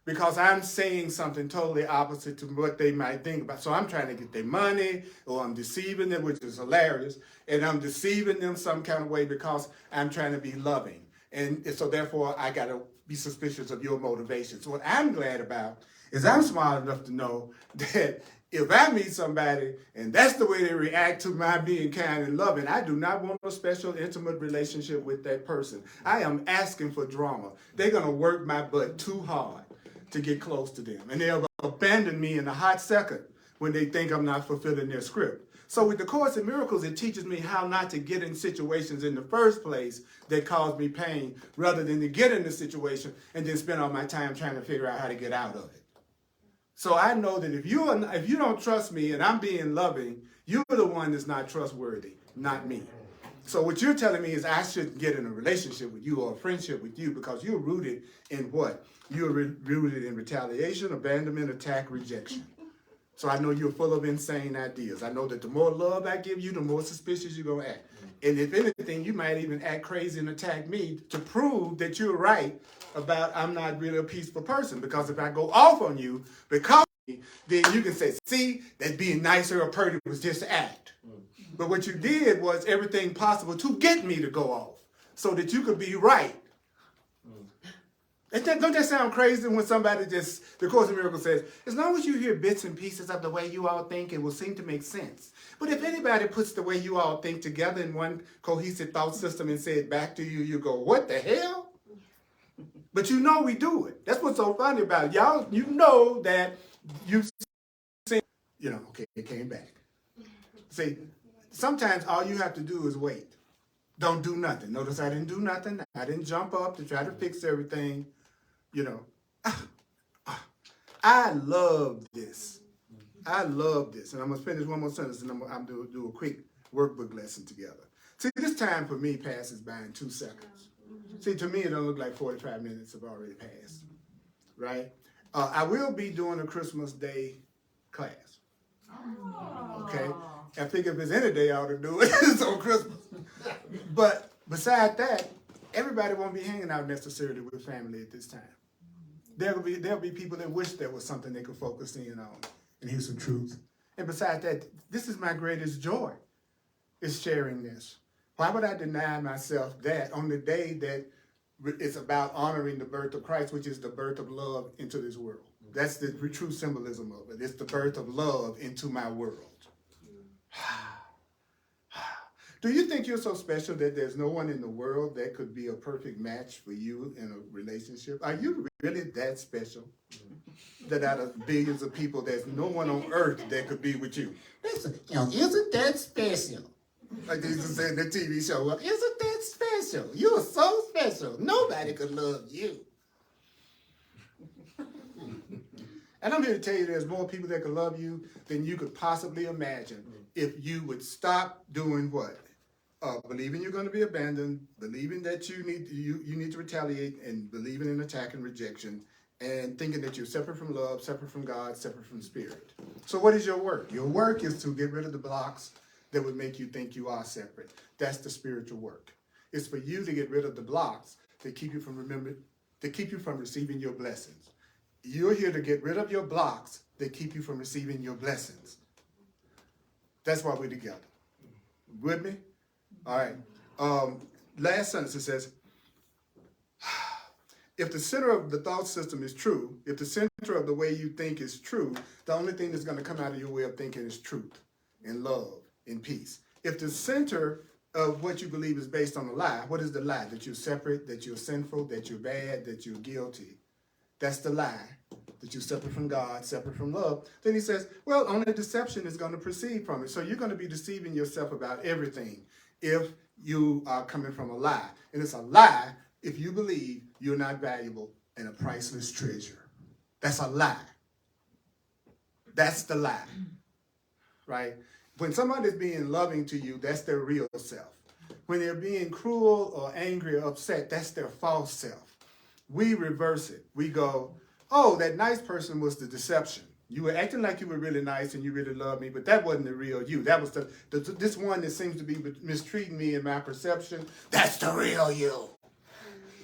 Because I'm saying something totally opposite to what they might think about. So I'm trying to get their money, or I'm deceiving them, which is hilarious. And I'm deceiving them some kind of way because I'm trying to be loving. And so therefore, I got to be suspicious of your motivation. So what I'm glad about is I'm smart enough to know that if I meet somebody and that's the way they react to my being kind and loving, I do not want a special intimate relationship with that person. I am asking for drama. They're going to work my butt too hard to get close to them. And they'll abandon me in a hot second when they think I'm not fulfilling their script. So with the Course in Miracles, it teaches me how not to get in situations in the first place that cause me pain, rather than to get in the situation and then spend all my time trying to figure out how to get out of it. So I know that if you don't trust me and I'm being loving, you're the one that's not trustworthy, not me. So what you're telling me is I shouldn't get in a relationship with you or a friendship with you because you're rooted in what? You're rooted in retaliation, abandonment, attack, rejection. So I know you're full of insane ideas. I know that the more love I give you, the more suspicious you're going to act. And if anything, you might even act crazy and attack me to prove that you're right about I'm not really a peaceful person. Because if I go off on you, then you can say, see, that being nice Earl Purdy was just act. But what you did was everything possible to get me to go off so that you could be right. Don't that sound crazy when somebody the Course in Miracles says, as long as you hear bits and pieces of the way you all think, it will seem to make sense. But if anybody puts the way you all think together in one cohesive thought system and say it back to you, you go, what the hell? But you know we do it. That's what's so funny about it. Y'all, you know that you've seen, okay, it came back. See, sometimes all you have to do is wait. Don't do nothing. Notice I didn't do nothing. I didn't jump up to try to fix everything. I love this. I love this. And I'm going to finish one more sentence and I'm going to do a quick workbook lesson together. See, this time for me passes by in 2 seconds. See, to me, it don't look like 45 minutes have already passed, right? I will be doing a Christmas Day class. Okay? I figure if there's any day I ought to do it, it's on Christmas. But beside that, everybody won't be hanging out necessarily with family at this time. There'll be people that wish there was something they could focus in on and hear some truth. And besides that, this is my greatest joy, is sharing this. Why would I deny myself that on the day that it's about honoring the birth of Christ, which is the birth of love into this world? That's the true symbolism of it. It's the birth of love into my world. Do you think you're so special that there's no one in the world that could be a perfect match for you in a relationship? Are you really that special? That out of billions of people, there's no one on earth that could be with you? Listen, isn't that special? Like they used to say in the TV show, well, isn't that special? You are so special. Nobody could love you. And I'm here to tell you there's more people that could love you than you could possibly imagine if you would stop doing what? Believing you're going to be abandoned, believing that you need to retaliate, and believing in attack and rejection, and thinking that you're separate from love, separate from God, separate from spirit. So what is your work? Your work is to get rid of the blocks that would make you think you are separate. That's the spiritual work. It's for you to get rid of the blocks that keep you from receiving your blessings. You're here to get rid of your blocks that keep you from receiving your blessings. That's why we're together. With me? All right. Last sentence, it says, if the center of the thought system is true, if the center of the way you think is true, the only thing that's going to come out of your way of thinking is truth and love and peace. If the center of what you believe is based on a lie, what is the lie? That you're separate, that you're sinful, that you're bad, that you're guilty. That's the lie, that you're separate from God, separate from love. Then he says, well, only deception is going to proceed from it. So you're going to be deceiving yourself about everything if you are coming from a lie. And it's a lie if you believe you're not valuable and a priceless treasure. That's a lie. That's the lie, right? When somebody's being loving to you, that's their real self. When they're being cruel or angry or upset, that's their false self. We reverse it. We go, oh, that nice person was the deception. You were acting like you were really nice and you really loved me, but that wasn't the real you. That was this one that seems to be mistreating me in my perception. That's the real you.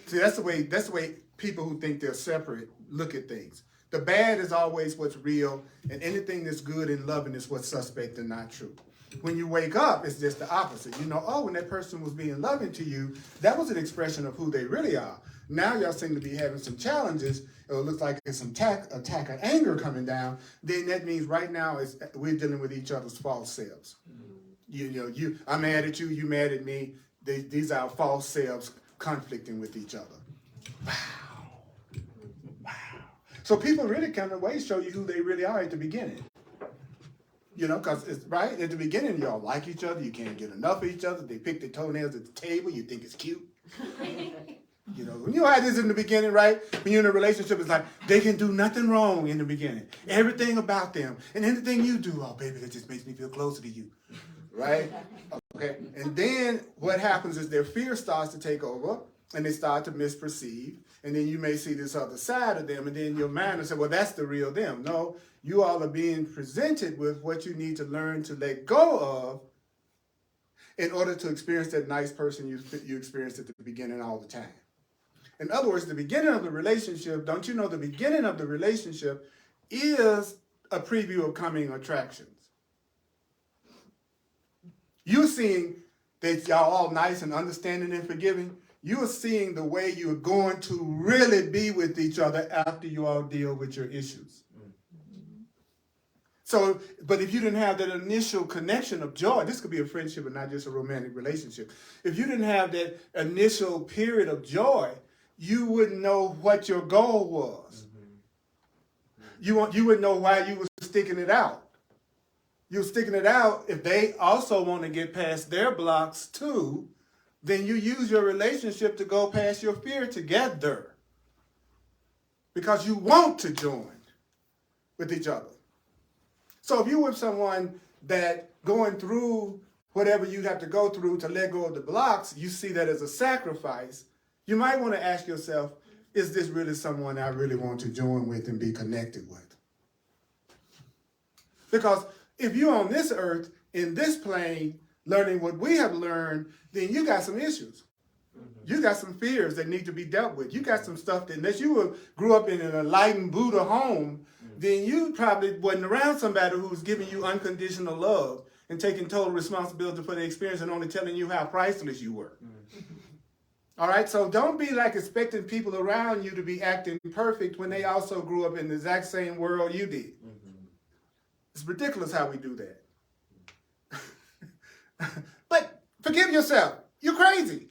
See, that's the way people who think they're separate look at things. The bad is always what's real, and anything that's good and loving is what's suspect and not true. When you wake up, it's just the opposite. You know, oh, when that person was being loving to you, that was an expression of who they really are. Now y'all seem to be having some challenges, or it looks like it's some attack or anger coming down. Then that means right now we're dealing with each other's false selves. I'm mad at you, you mad at me. These are our false selves conflicting with each other. Wow. So people really kind of ways show you who they really are at the beginning. You know, because it's right at the beginning, y'all like each other. You can't get enough of each other. They pick their toenails at the table. You think it's cute. You know, when you had this in the beginning, right? When you're in a relationship, it's like they can do nothing wrong in the beginning. Everything about them and anything you do, oh baby, that just makes me feel closer to you, right? Okay. And then what happens is their fear starts to take over, and they start to misperceive. And then you may see this other side of them, and then your mind will say, well, that's the real them. No, you all are being presented with what you need to learn to let go of in order to experience that nice person you experienced at the beginning all the time. In other words, the beginning of the relationship, don't you know the beginning of the relationship is a preview of coming attractions. You're seeing that y'all all nice and understanding and forgiving. You are seeing the way you're going to really be with each other after you all deal with your issues. So, but if you didn't have that initial connection of joy, this could be a friendship and not just a romantic relationship. If you didn't have that initial period of joy, you wouldn't know what your goal was. You wouldn't know why you were sticking it out. You're sticking it out if they also want to get past their blocks too. Then you use your relationship to go past your fear together because you want to join with each other. So if you're with someone that going through whatever you have to go through to let go of the blocks, you see that as a sacrifice, you might want to ask yourself, is this really someone I really want to join with and be connected with? Because if you're on this earth, in this plane, learning what we have learned, then you got some issues. You got some fears that need to be dealt with. You got some stuff that unless you grew up in an enlightened Buddha home, then you probably wasn't around somebody who's giving you unconditional love and taking total responsibility for the experience and only telling you how priceless you were. All right, so don't be like expecting people around you to be acting perfect when they also grew up in the exact same world you did. It's ridiculous how we do that. But forgive yourself. You're crazy.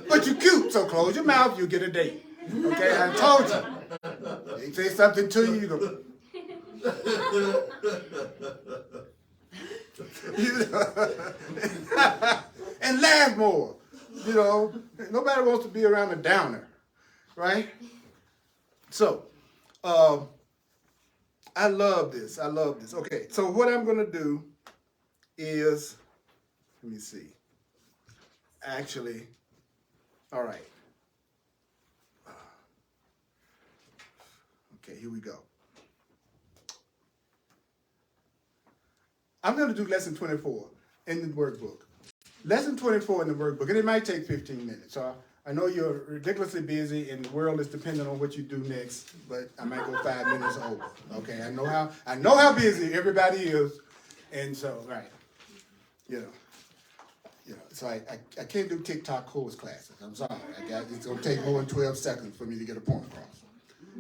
But you're cute, so close your mouth, you'll get a date. Okay, I told you. They say something to you, you go. And laugh more. You know, nobody wants to be around a downer, right? So, I love this. Okay, so what I'm going to do is, let me see. Actually, all right. Okay, here we go. I'm going to do lesson 24 in the workbook. Lesson 24 in the workbook, and it might take 15 minutes. So I know you're ridiculously busy and the world is dependent on what you do next, but I might go 5 minutes over. Okay, I know how busy everybody is. And so, right, you know, so I can't do TikTok course classes. I'm sorry. It's going to take more than 12 seconds for me to get a point across,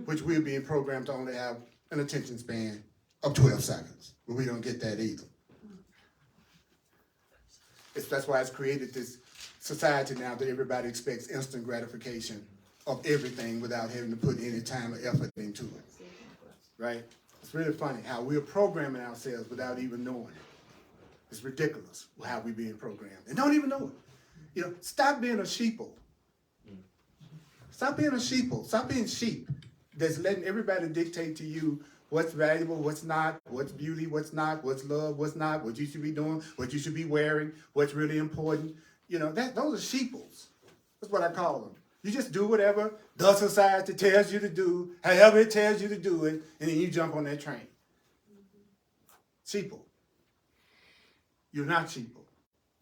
which we're being programmed to only have an attention span of 12 seconds, but we don't get that either. That's why it's created this society now that everybody expects instant gratification of everything without having to put any time or effort into it, right? It's really funny how we're programming ourselves without even knowing it. It's ridiculous how we're being programmed and don't even know it. You know, stop being a sheeple. Stop being a sheeple. Stop being sheep. that's letting everybody dictate to you what's valuable, what's not, what's beauty, what's not, what's love, what's not, what you should be doing, what you should be wearing, what's really important. You know, those are sheeples. That's what I call them. You just do whatever the society tells you to do, however it tells you to do it, and then you jump on that train. Sheeple. You're not sheeple.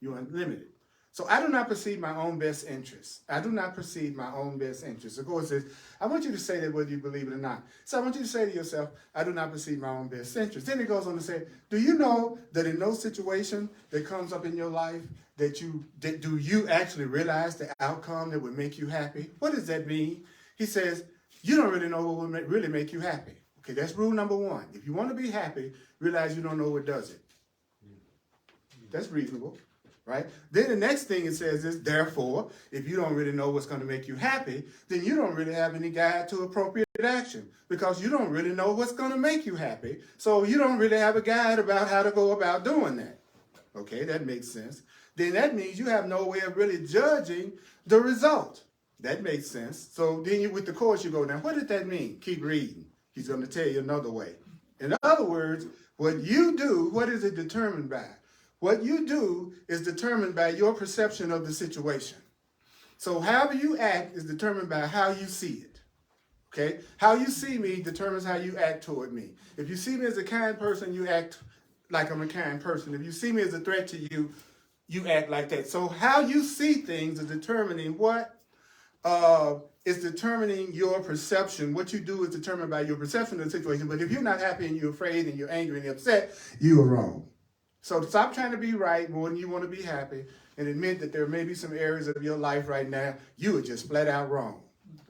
You're unlimited. So I do not perceive my own best interests. I do not perceive my own best interests. Of course, I want you to say that whether you believe it or not. So I want you to say to yourself, I do not perceive my own best interests. Then it goes on to say, do you know that in no situation that comes up in your life do you actually realize the outcome that would make you happy? What does that mean? He says, you don't really know what would really make you happy. Okay, that's rule number one. If you want to be happy, realize you don't know what does it. That's reasonable. Right? Then the next thing it says is, therefore, if you don't really know what's going to make you happy, then you don't really have any guide to appropriate action because you don't really know what's going to make you happy. So you don't really have a guide about how to go about doing that. Okay, that makes sense. Then that means you have no way of really judging the result. That makes sense. So then with the course you go, now what did that mean? Keep reading. He's going to tell you another way. In other words, what you do, what is it determined by? What you do is determined by your perception of the situation. So however you act is determined by how you see it. Okay? How you see me determines how you act toward me. If you see me as a kind person, you act like I'm a kind person. If you see me as a threat to you, you act like that. So how you see things is determining is determining your perception. What you do is determined by your perception of the situation. But if you're not happy and you're afraid and you're angry and you're upset, you are wrong. So stop trying to be right more than you want to be happy and admit that there may be some areas of your life right now you are just flat out wrong.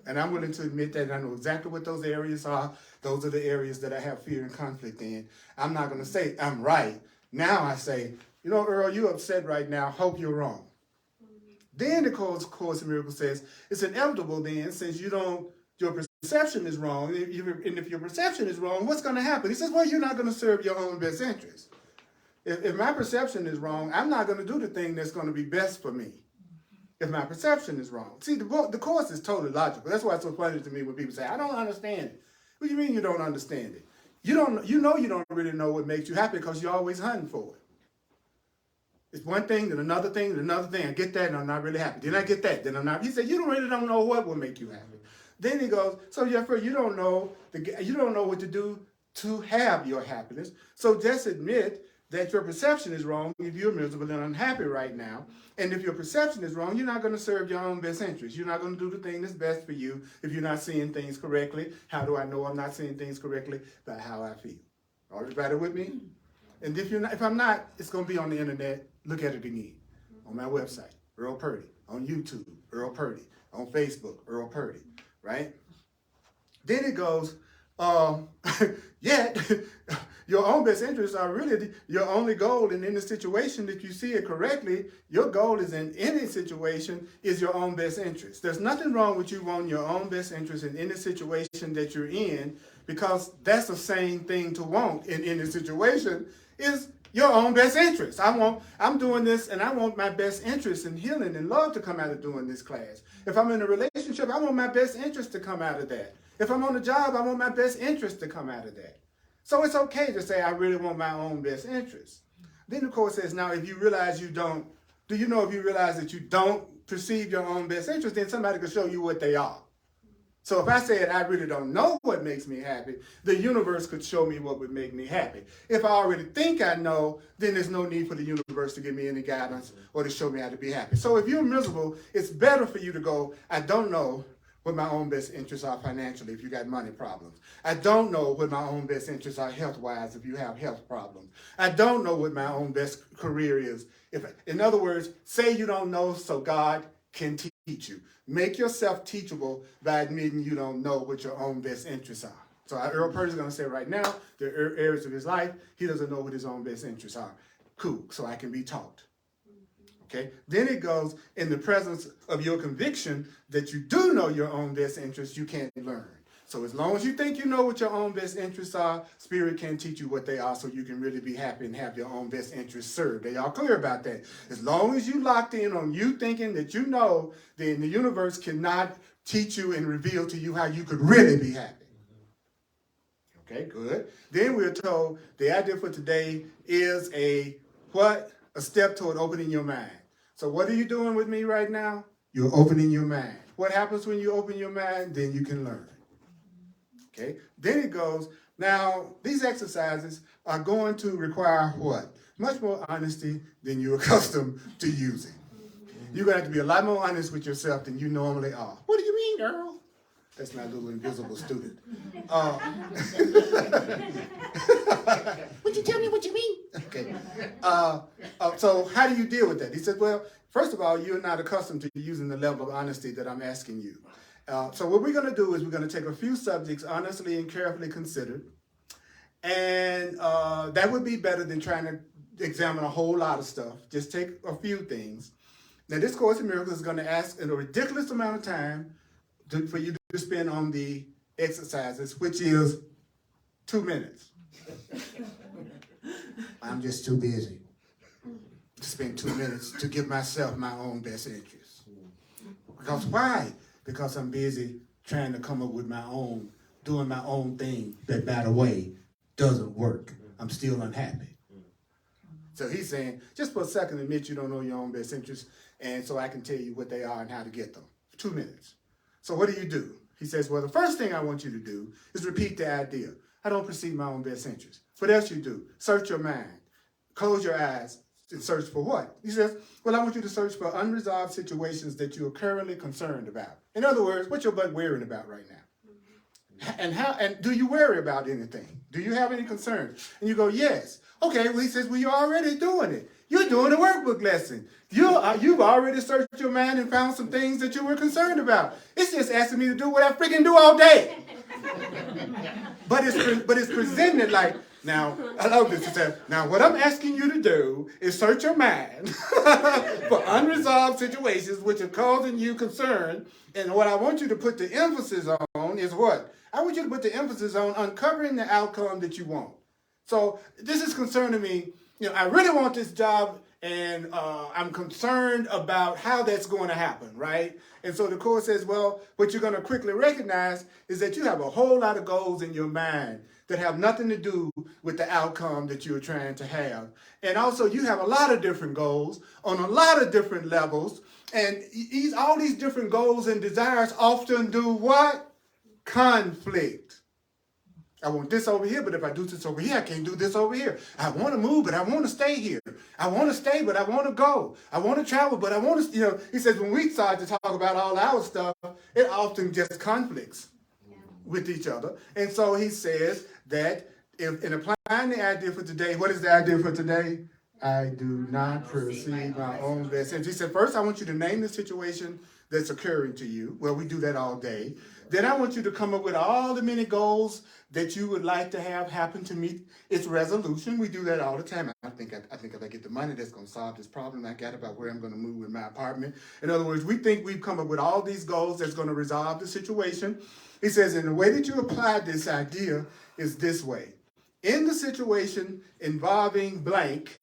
And I'm willing to admit that, and I know exactly what those areas are. Those are the areas that I have fear and conflict in. I'm not going to say I'm right. Now I say, you know, Earl, you're upset right now. Hope you're wrong. Then the Course in Miracles says it's inevitable then, since your perception is wrong, and if your perception is wrong, what's going to happen? He says, well, you're not going to serve your own best interest. If my perception is wrong, I'm not going to do the thing that's going to be best for me. If my perception is wrong. See, the Course is totally logical. That's why it's so funny to me when people say, I don't understand it. What do you mean you don't understand it? You don't really know what makes you happy because you're always hunting for it. It's one thing, then another thing, then another thing. I get that and I'm not really happy. Then I get that, then I'm not. He said, you don't know what will make you happy. Then he goes, so therefore you don't know what to do to have your happiness. So just admit that your perception is wrong if you're miserable and unhappy right now. And if your perception is wrong, you're not going to serve your own best interest. You're not going to do the thing that's best for you if you're not seeing things correctly. How do I know I'm not seeing things correctly? By how I feel. Are you better with me? And if I'm not, it's going to be on the internet. Look at it again. On my website, Earl Purdy. On YouTube, Earl Purdy. On Facebook, Earl Purdy. Right? Then it goes, yet your own best interests are really your only goal. And in the situation that you see it correctly, your goal is in any situation is your own best interest. There's nothing wrong with you wanting your own best interest in any situation that you're in, because that's the same thing to want in any situation is your own best interest. I'm doing this and I want my best interest in healing and love to come out of doing this class. If I'm in a relationship, I want my best interest to come out of that. If I'm on a job, I want my best interest to come out of that. So it's okay to say I really want my own best interest. Then the Course says, now if you realize if you realize that you don't perceive your own best interest, then somebody can show you what they are. So if I said I really don't know what makes me happy, the universe could show me what would make me happy. If I already think I know, then there's no need for the universe to give me any guidance or to show me how to be happy. So if you're miserable, it's better for you to go, I don't know what my own best interests are financially if you got money problems. I don't know what my own best interests are health-wise if you have health problems. I don't know what my own best career is. In other words, say you don't know so God can teach you. Make yourself teachable by admitting you don't know what your own best interests are. So Earl Purdy is going to say right now, there are areas of his life he doesn't know what his own best interests are. Cool, so I can be taught. Okay. Then it goes, in the presence of your conviction that you do know your own best interests, you can't learn. So as long as you think you know what your own best interests are, Spirit can teach you what they are so you can really be happy and have your own best interests served. Are y'all clear about that? As long as you locked in on you thinking that you know, then the universe cannot teach you and reveal to you how you could really be happy. Okay, good. Then we're told the idea for today is a what? A step toward opening your mind. So what are you doing with me right now? You're opening your mind. What happens when you open your mind? Then you can learn. Okay. Then it goes, now these exercises are going to require what? Much more honesty than you're accustomed to using. You're going to have to be a lot more honest with yourself than you normally are. What do you mean, Earl? That's my little invisible student. Would you tell me what you mean? Okay. So how do you deal with that? He said, well, first of all, you're not accustomed to using the level of honesty that I'm asking you. So what we're going to do is we're going to take a few subjects honestly and carefully considered. And that would be better than trying to examine a whole lot of stuff. Just take a few things. Now, this Course in Miracles is going to ask in a ridiculous amount of time for you to spend on the exercises, which is 2 minutes. I'm just too busy to spend 2 minutes to give myself my own best interest. Because why? Because I'm busy trying to come up with my own, doing my own thing that, by the way, doesn't work. I'm still unhappy. So he's saying, just for a second, admit you don't know your own best interests, and so I can tell you what they are and how to get them. 2 minutes. So what do? He says, well, the first thing I want you to do is repeat the idea. I don't perceive my own best interests. What else you do? Search your mind. Close your eyes and search for what? He says, well, I want you to search for unresolved situations that you are currently concerned about. In other words, what's your butt worrying about right now? And do you worry about anything? Do you have any concerns? And you go, yes. Okay, well, he says, well, you're already doing it. You're doing a workbook lesson. You've already searched your mind and found some things that you were concerned about. It's just asking me to do what I freaking do all day. But it's presented like, now, I love this. It says, now what I'm asking you to do is search your mind for unresolved situations which are causing you concern. And what I want you to put the emphasis on is what? I want you to put the emphasis on uncovering the outcome that you want. So this is concerning me. I really want this job, and I'm concerned about how that's going to happen, right? And so the Course says, well, what you're going to quickly recognize is that you have a whole lot of goals in your mind that have nothing to do with the outcome that you're trying to have. And also you have a lot of different goals on a lot of different levels. And all these different goals and desires often do what? Conflict. I want this over here, but if I do this over here, I can't do this over here. I want to move, but I want to stay here. I want to stay, but I want to go. I want to travel, but I want to, he says when we start to talk about all our stuff, it often just conflicts with each other. And so he says that in applying the idea for today, what is the idea for today? I do not perceive my own best interest. He said, first, I want you to name the situation that's occurring to you. Well, we do that all day. Then I want you to come up with all the many goals that you would like to have happen to meet its resolution. We do that all the time. I think if I get the money, that's going to solve this problem I got about where I'm going to move with my apartment. In other words, we think we've come up with all these goals that's going to resolve the situation. He says, and the way that you apply this idea is this way. In the situation involving blank,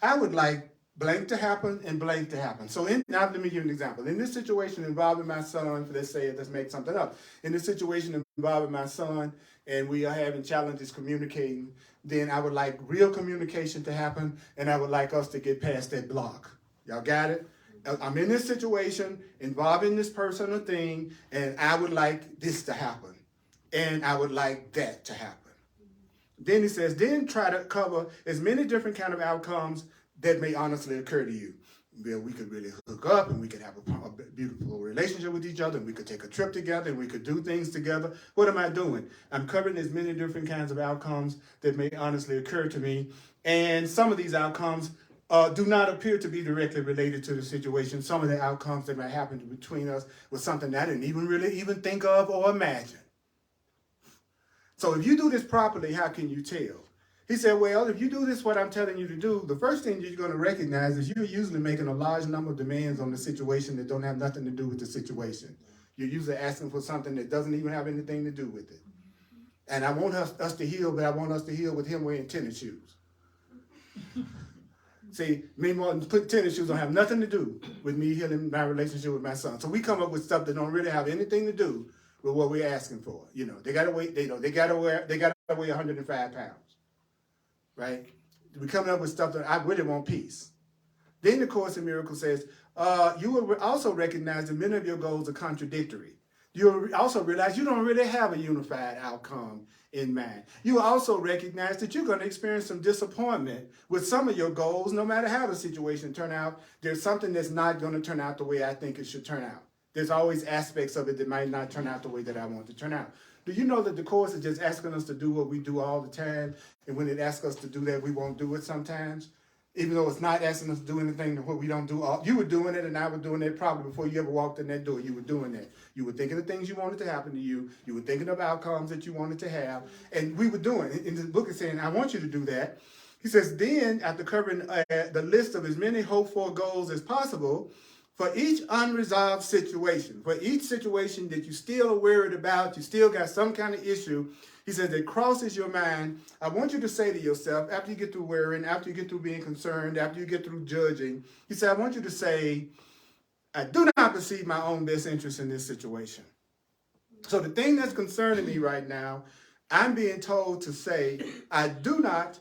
I would like blank to happen and blank to happen. So now let me give you an example. In this situation involving my son, let's make something up. In this situation involving my son and we are having challenges communicating, then I would like real communication to happen and I would like us to get past that block. Y'all got it? I'm in this situation involving this person or thing and I would like this to happen and I would like that to happen. Then he says, then try to cover as many different kind of outcomes that may honestly occur to you. Well, we could really hook up and we could have a beautiful relationship with each other and we could take a trip together and we could do things together. What am I doing? I'm covering as many different kinds of outcomes that may honestly occur to me. And some of these outcomes do not appear to be directly related to the situation. Some of the outcomes that might happen between us was something that I didn't even think of or imagine. So if you do this properly, how can you tell? He said, well, if you do this, what I'm telling you to do, the first thing you're going to recognize is you're usually making a large number of demands on the situation that don't have nothing to do with the situation. You're usually asking for something that doesn't even have anything to do with it. And I want us to heal, but I want us to heal with him wearing tennis shoes. See, me putting tennis shoes don't have nothing to do with me healing my relationship with my son. So we come up with stuff that don't really have anything to do with what we're asking for. You know, they gotta weigh, they gotta weigh 105 pounds, right? We're coming up with stuff that I really want peace. Then the Course in Miracles says, you will also recognize that many of your goals are contradictory. You'll also realize you don't really have a unified outcome in mind. You also recognize that you're going to experience some disappointment with some of your goals, no matter how the situation turn out. There's something that's not going to turn out the way I think it should turn out. There's always aspects of it that might not turn out the way that I want to turn out. Do you know that the Course is just asking us to do what we do all the time, and when it asks us to do that, we won't do it sometimes? Even though it's not asking us to do anything that what we don't do. You were doing it and I was doing it probably before you ever walked in that door. You were doing that. You were thinking of things you wanted to happen to you. You were thinking of outcomes that you wanted to have. And we were doing it. In the book is saying, I want you to do that. He says, then after covering the list of as many hoped-for goals as possible, for each unresolved situation, for each situation that you still are worried about, you still got some kind of issue, he says, it crosses your mind. I want you to say to yourself, after you get through worrying, after you get through being concerned, after you get through judging, he said, I want you to say, I do not perceive my own best interest in this situation. So the thing that's concerning me right now, I'm being told to say, I do not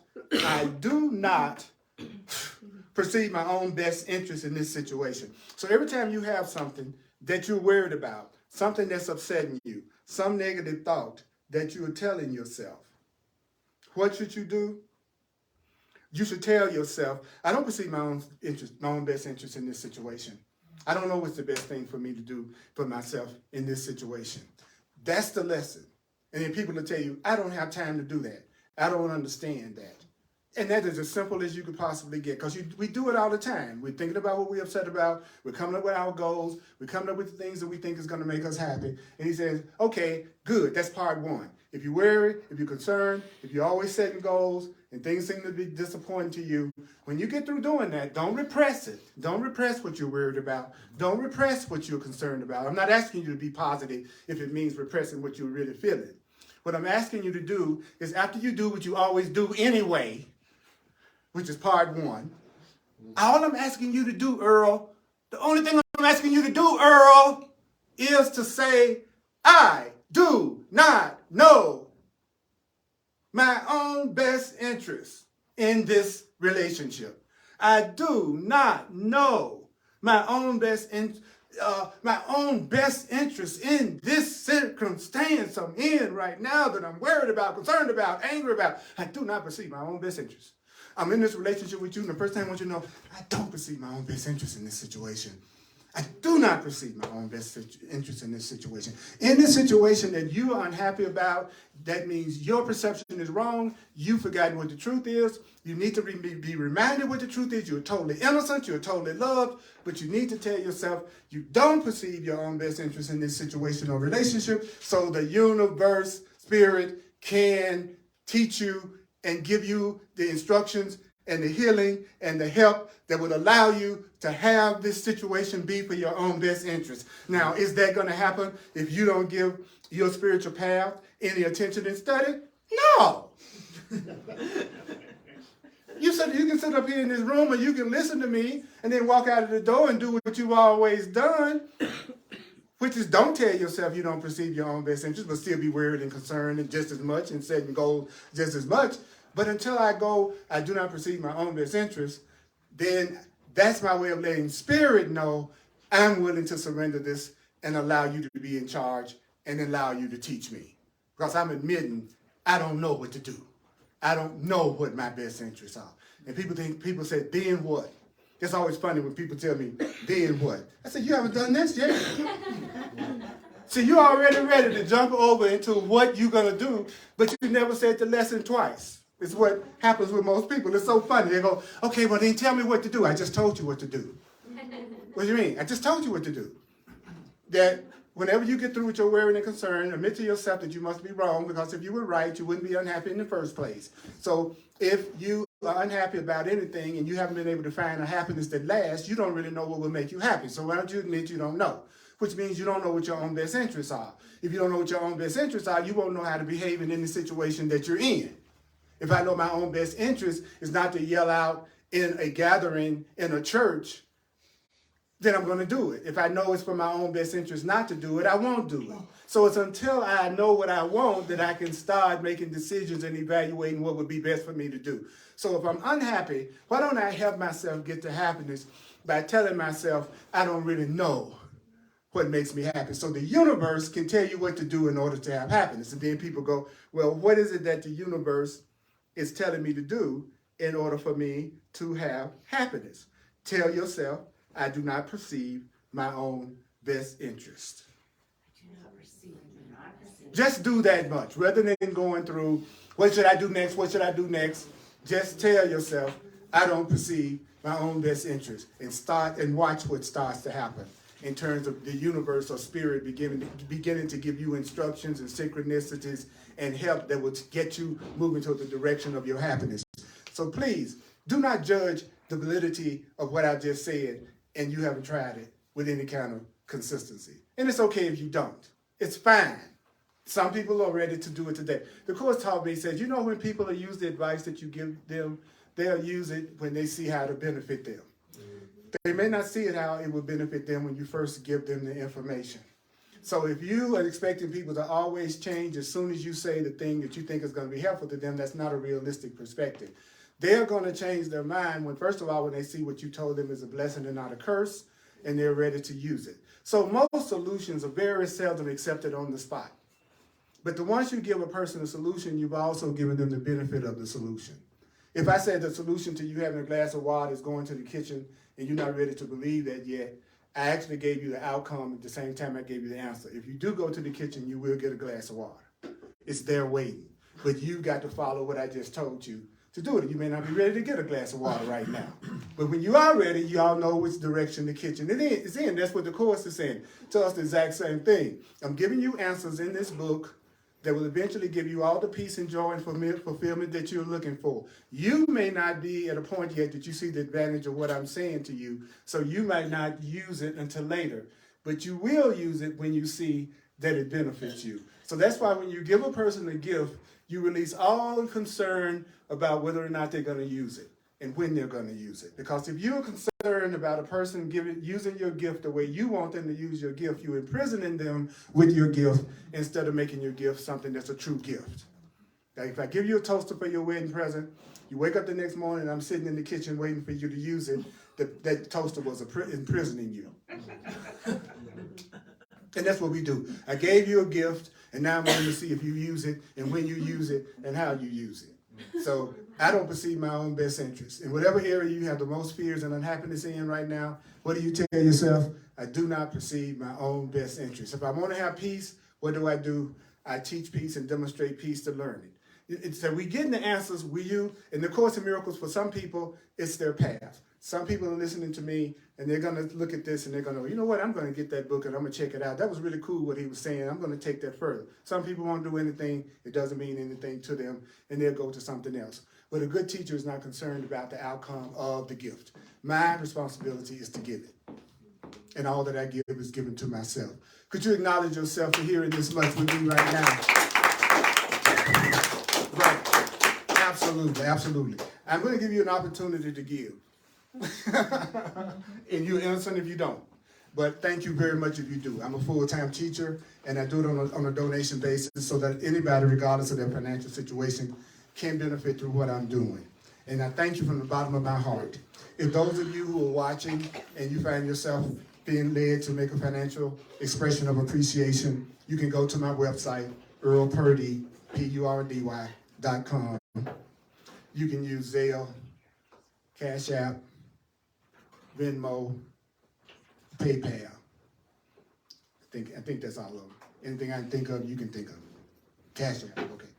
perceive my own best interest in this situation. So every time you have something that you're worried about, something that's upsetting you, some negative thought that you are telling yourself, what should you do? You should tell yourself, I don't perceive my own best interest in this situation. I don't know what's the best thing for me to do for myself in this situation. That's the lesson. And then people will tell you, I don't have time to do that. I don't understand that. And that is as simple as you could possibly get, because we do it all the time. We're thinking about what we're upset about. We're coming up with our goals. We're coming up with the things that we think is going to make us happy. And he says, okay, good. That's part one. If you're worried, if you're concerned, if you're always setting goals and things seem to be disappointing to you, when you get through doing that, don't repress it. Don't repress what you're worried about. Don't repress what you're concerned about. I'm not asking you to be positive if it means repressing what you're really feeling. What I'm asking you to do is, after you do what you always do anyway, which is part one, all I'm asking you to do, Earl, the only thing I'm asking you to do, Earl, is to say, I do not know my own best interest in this relationship. I do not know my own best interest in this circumstance I'm in right now that I'm worried about, concerned about, angry about. I do not perceive my own best interest. I'm in this relationship with you, and the first thing I want you to know, I don't perceive my own best interest in this situation. I do not perceive my own best interest in this situation. In this situation that you are unhappy about, that means your perception is wrong. You've forgotten what the truth is. You need to be reminded what the truth is. You're totally innocent. You're totally loved. But you need to tell yourself you don't perceive your own best interest in this situation or relationship, so the universe, spirit, can teach you and give you the instructions and the healing and the help that would allow you to have this situation be for your own best interest. Now, is that going to happen if you don't give your spiritual path any attention and study? No. You can sit up here in this room and you can listen to me and then walk out of the door and do what you've always done, which is don't tell yourself you don't perceive your own best interest, but still be worried and concerned and just as much and setting goals just as much. But until I go, I do not perceive my own best interest, then that's my way of letting spirit know I'm willing to surrender this and allow you to be in charge and allow you to teach me. Because I'm admitting I don't know what to do. I don't know what my best interests are. And people say, then what? It's always funny when people tell me, then what? I said, you haven't done this yet. See, you're already ready to jump over into what you're going to do, but you never said the lesson twice. It's what happens with most people. It's so funny. They go, okay, well then tell me what to do. I just told you what to do. What do you mean? I just told you what to do. That whenever you get through with your worry and concern, admit to yourself that you must be wrong, because if you were right, you wouldn't be unhappy in the first place. So if you are unhappy about anything and you haven't been able to find a happiness that lasts, you don't really know what will make you happy. So why don't you admit you don't know? Which means you don't know what your own best interests are. If you don't know what your own best interests are, you won't know how to behave in any situation that you're in. If I know my own best interest is not to yell out in a gathering in a church, then I'm going to do it. If I know it's for my own best interest not to do it, I won't do it. So it's until I know what I want that I can start making decisions and evaluating what would be best for me to do. So if I'm unhappy, why don't I help myself get to happiness by telling myself I don't really know what makes me happy. So the universe can tell you what to do in order to have happiness. And then people go, well, what is it that the universe is telling me to do in order for me to have happiness? Tell yourself, I do not perceive my own best interest. Just do that much, rather than going through, what should I do next? What should I do next? Just tell yourself, I don't perceive my own best interest, and start and watch what starts to happen in terms of the universe or spirit beginning to give you instructions and synchronicities and help that would get you moving toward the direction of your happiness. So please, do not judge the validity of what I just said and you haven't tried it with any kind of consistency. And it's okay if you don't. It's fine. Some people are ready to do it today. The Course taught me, said, you know, when people use the advice that you give them, they'll use it when they see how to benefit them. They may not see it how it will benefit them when you first give them the information. So if you are expecting people to always change as soon as you say the thing that you think is going to be helpful to them, that's not a realistic perspective. They're going to change their mind when, first of all, when they see what you told them is a blessing and not a curse, and they're ready to use it. So most solutions are very seldom accepted on the spot. But the once you give a person a solution, you've also given them the benefit of the solution. If I said the solution to you having a glass of water is going to the kitchen and you're not ready to believe that yet, I actually gave you the outcome at the same time I gave you the answer. If you do go to the kitchen, you will get a glass of water. It's there waiting. But you got to follow what I just told you to do it. You may not be ready to get a glass of water right now. But when you are ready, you all know which direction the kitchen is in. That's what the Course is saying. Tell us the exact same thing. I'm giving you answers in this book that will eventually give you all the peace and joy and fulfillment that you're looking for. You may not be at a point yet that you see the advantage of what I'm saying to you, so you might not use it until later, but you will use it when you see that it benefits you. So that's why when you give a person a gift, you release all concern about whether or not they're going to use it and when they're going to use it. Because if you're concerned about a person using your gift the way you want them to use your gift, you're imprisoning them with your gift instead of making your gift something that's a true gift. Like if I give you a toaster for your wedding present, you wake up the next morning and I'm sitting in the kitchen waiting for you to use it, that toaster was imprisoning you. And that's what we do. I gave you a gift, and now I'm waiting to see if you use it and when you use it and how you use it. So I don't perceive my own best interest. In whatever area you have the most fears and unhappiness in right now, what do you tell yourself? I do not perceive my own best interest. If I want to have peace, what do? I teach peace and demonstrate peace to learn it. It's that we get the answers in the Course in Miracles, for some people, it's their path. Some people are listening to me and they're going to look at this and they're going to go, you know what, I'm going to get that book and I'm going to check it out. That was really cool what he was saying. I'm going to take that further. Some people won't do anything. It doesn't mean anything to them and they'll go to something else. But a good teacher is not concerned about the outcome of the gift. My responsibility is to give it. And all that I give is given to myself. Could you acknowledge yourself for hearing this much with me right now? Right. Absolutely, absolutely. I'm going to give you an opportunity to give. And you answer if you don't. But thank you very much if you do. I'm a full-time teacher, and I do it on a donation basis so that anybody, regardless of their financial situation, can benefit through what I'm doing. And I thank you from the bottom of my heart. If those of you who are watching and you find yourself being led to make a financial expression of appreciation, you can go to my website, Earl Purdy, PURDY.com. You can use Zelle, Cash App, Venmo, PayPal. I think that's all of them. Anything I can think of, you can think of. Cash App, okay.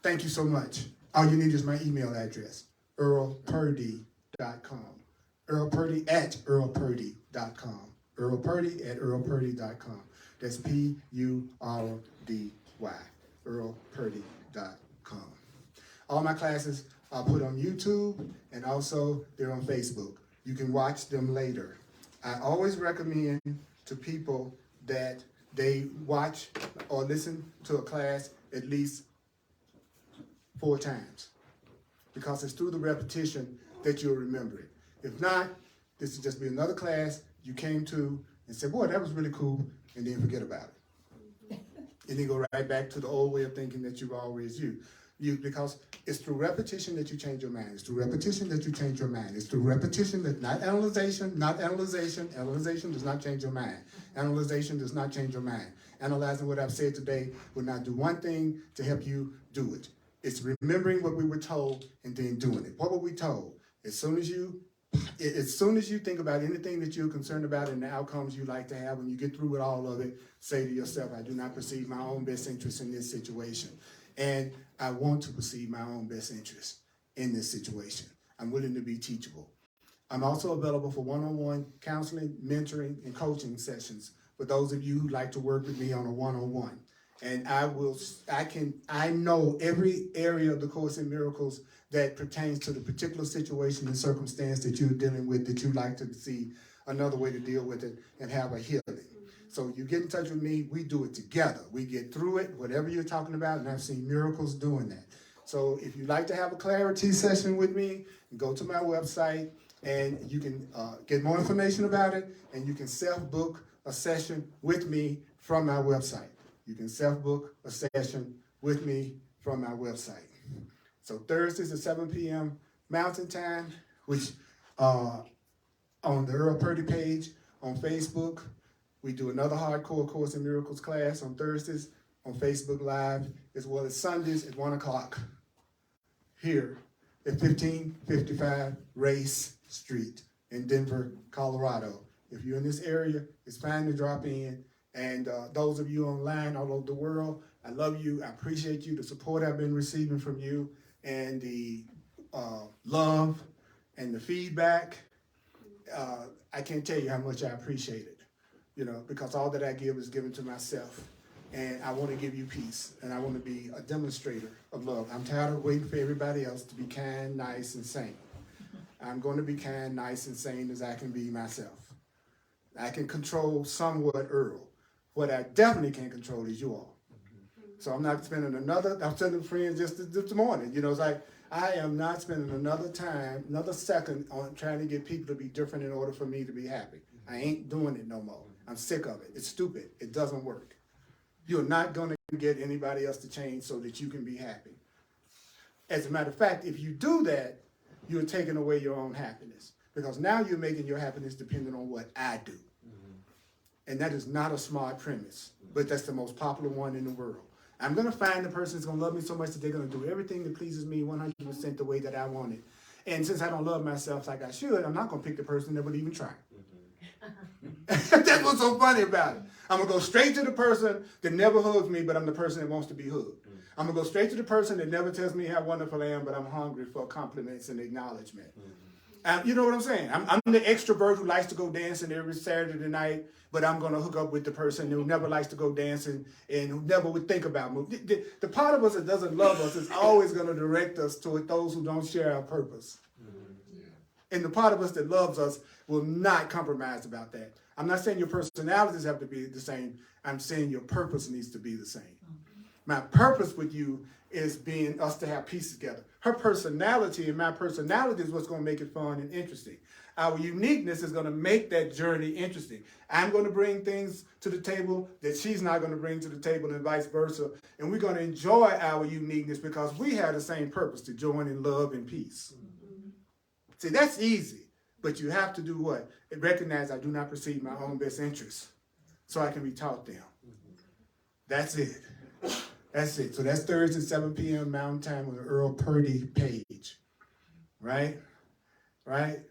Thank you so much. All you need is my email address, earlpurdy.com. earlpurdy@earlpurdy.com. earlpurdy@earlpurdy.com. That's Purdy, earlpurdy.com. All my classes are put on YouTube, and also they're on Facebook. You can watch them later. I always recommend to people that they watch or listen to a class at least 4 times, because it's through the repetition that you'll remember it. If not, this will just be another class you came to and said, boy, that was really cool, and then forget about it. And then go right back to the old way of thinking that you've always used. Because it's through repetition that you change your mind. It's through repetition that you change your mind. It's through repetition that not analyzation. Analyzation does not change your mind. Analyzation does not change your mind. Analyzing what I've said today will not do one thing to help you do it. It's remembering what we were told and then doing it. What were we told? As soon as you think about anything that you're concerned about and the outcomes you like to have, when you get through with all of it, say to yourself, I do not perceive my own best interest in this situation. And I want to perceive my own best interest in this situation. I'm willing to be teachable. I'm also available for one-on-one counseling, mentoring, and coaching sessions for those of you who like to work with me on a one-on-one. And I know every area of the Course in Miracles that pertains to the particular situation and circumstance that you're dealing with, that you'd like to see another way to deal with it and have a healing. So you get in touch with me, we do it together. We get through it, whatever you're talking about, and I've seen miracles doing that. So if you'd like to have a clarity session with me, go to my website and you can get more information about it, and you can self-book a session with me from my website. You can self-book a session with me from my website. So Thursdays at 7 p.m. Mountain Time, which on the Earl Purdy page on Facebook. We do another hardcore Course in Miracles class on Thursdays on Facebook Live, as well as Sundays at 1 o'clock here at 1555 Race Street in Denver, Colorado. If you're in this area, it's fine to drop in. And those of you online all over the world, I love you. I appreciate you, the support I've been receiving from you, and the love and the feedback. I can't tell you how much I appreciate it. Because all that I give is given to myself. And I want to give you peace. And I want to be a demonstrator of love. I'm tired of waiting for everybody else to be kind, nice, and sane. I'm going to be kind, nice, and sane as I can be myself. I can control somewhat Earl. What I definitely can't control is you all. So I'm not spending I'm telling friends just this morning, it's like, I am not spending another second on trying to get people to be different in order for me to be happy. I ain't doing it no more. I'm sick of it. It's stupid. It doesn't work. You're not going to get anybody else to change so that you can be happy. As a matter of fact, if you do that, you're taking away your own happiness. Because now you're making your happiness dependent on what I do. And that is not a smart premise, but that's the most popular one in the world. I'm going to find the person that's going to love me so much that they're going to do everything that pleases me 100% the way that I want it. And since I don't love myself like I should, I'm not going to pick the person that would even try. That's what's so funny about it. I'm going to go straight to the person that never hugs me, but I'm the person that wants to be hugged. I'm going to go straight to the person that never tells me how wonderful I am, but I'm hungry for compliments and acknowledgement. You know what I'm saying? I'm the extrovert who likes to go dancing every Saturday night, but I'm going to hook up with the person who never likes to go dancing and who never would think about moving. The part of us that doesn't love us is always going to direct us toward those who don't share our purpose. And the part of us that loves us will not compromise about that. I'm not saying your personalities have to be the same. I'm saying your purpose needs to be the same. My purpose with you is being us to have peace together. Her personality and my personality is what's going to make it fun and interesting. Our uniqueness is going to make that journey interesting. I'm going to bring things to the table that she's not going to bring to the table and vice versa. And we're going to enjoy our uniqueness because we have the same purpose, to join in love and peace. See, that's easy. But you have to do what? Recognize I do not perceive my own best interests so I can be taught them. That's it. That's it. So that's Thursday, 7 p.m. Mountain Time on the Earl Purdy page. Right? Right?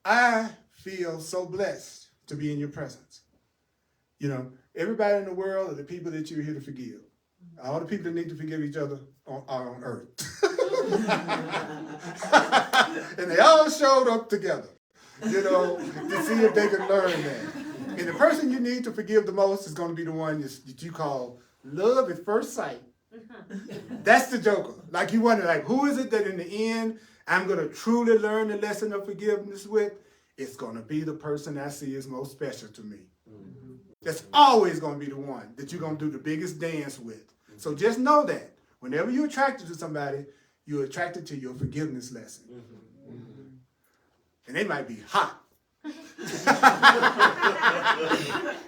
I feel so blessed to be in your presence. Everybody in the world are the people that you're here to forgive. All the people that need to forgive each other are on earth. And they all showed up together, to see if they could learn that. And the person you need to forgive the most is going to be the one that you call love at first sight. That's the joker. Like you wonder, who is it that in the end I'm going to truly learn the lesson of forgiveness with? It's going to be the person I see is most special to me. That's always going to be the one that you're going to do the biggest dance with. So just know that whenever you're attracted to somebody, you're attracted to your forgiveness lesson. And they might be hot.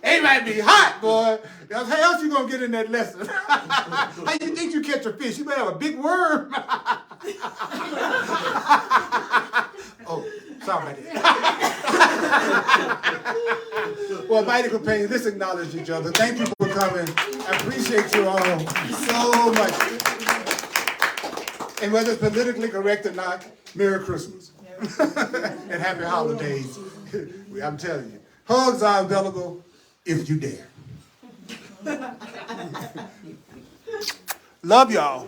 It might be hot, boy. How else you gonna get in that lesson? How you think you catch a fish? You better have a big worm. Oh, sorry about that. Well, mighty companions, let's acknowledge each other. Thank you for coming. I appreciate you all so much. And whether it's politically correct or not, Merry Christmas. And happy holidays. I'm telling you. Hugs are available if you dare. Love y'all.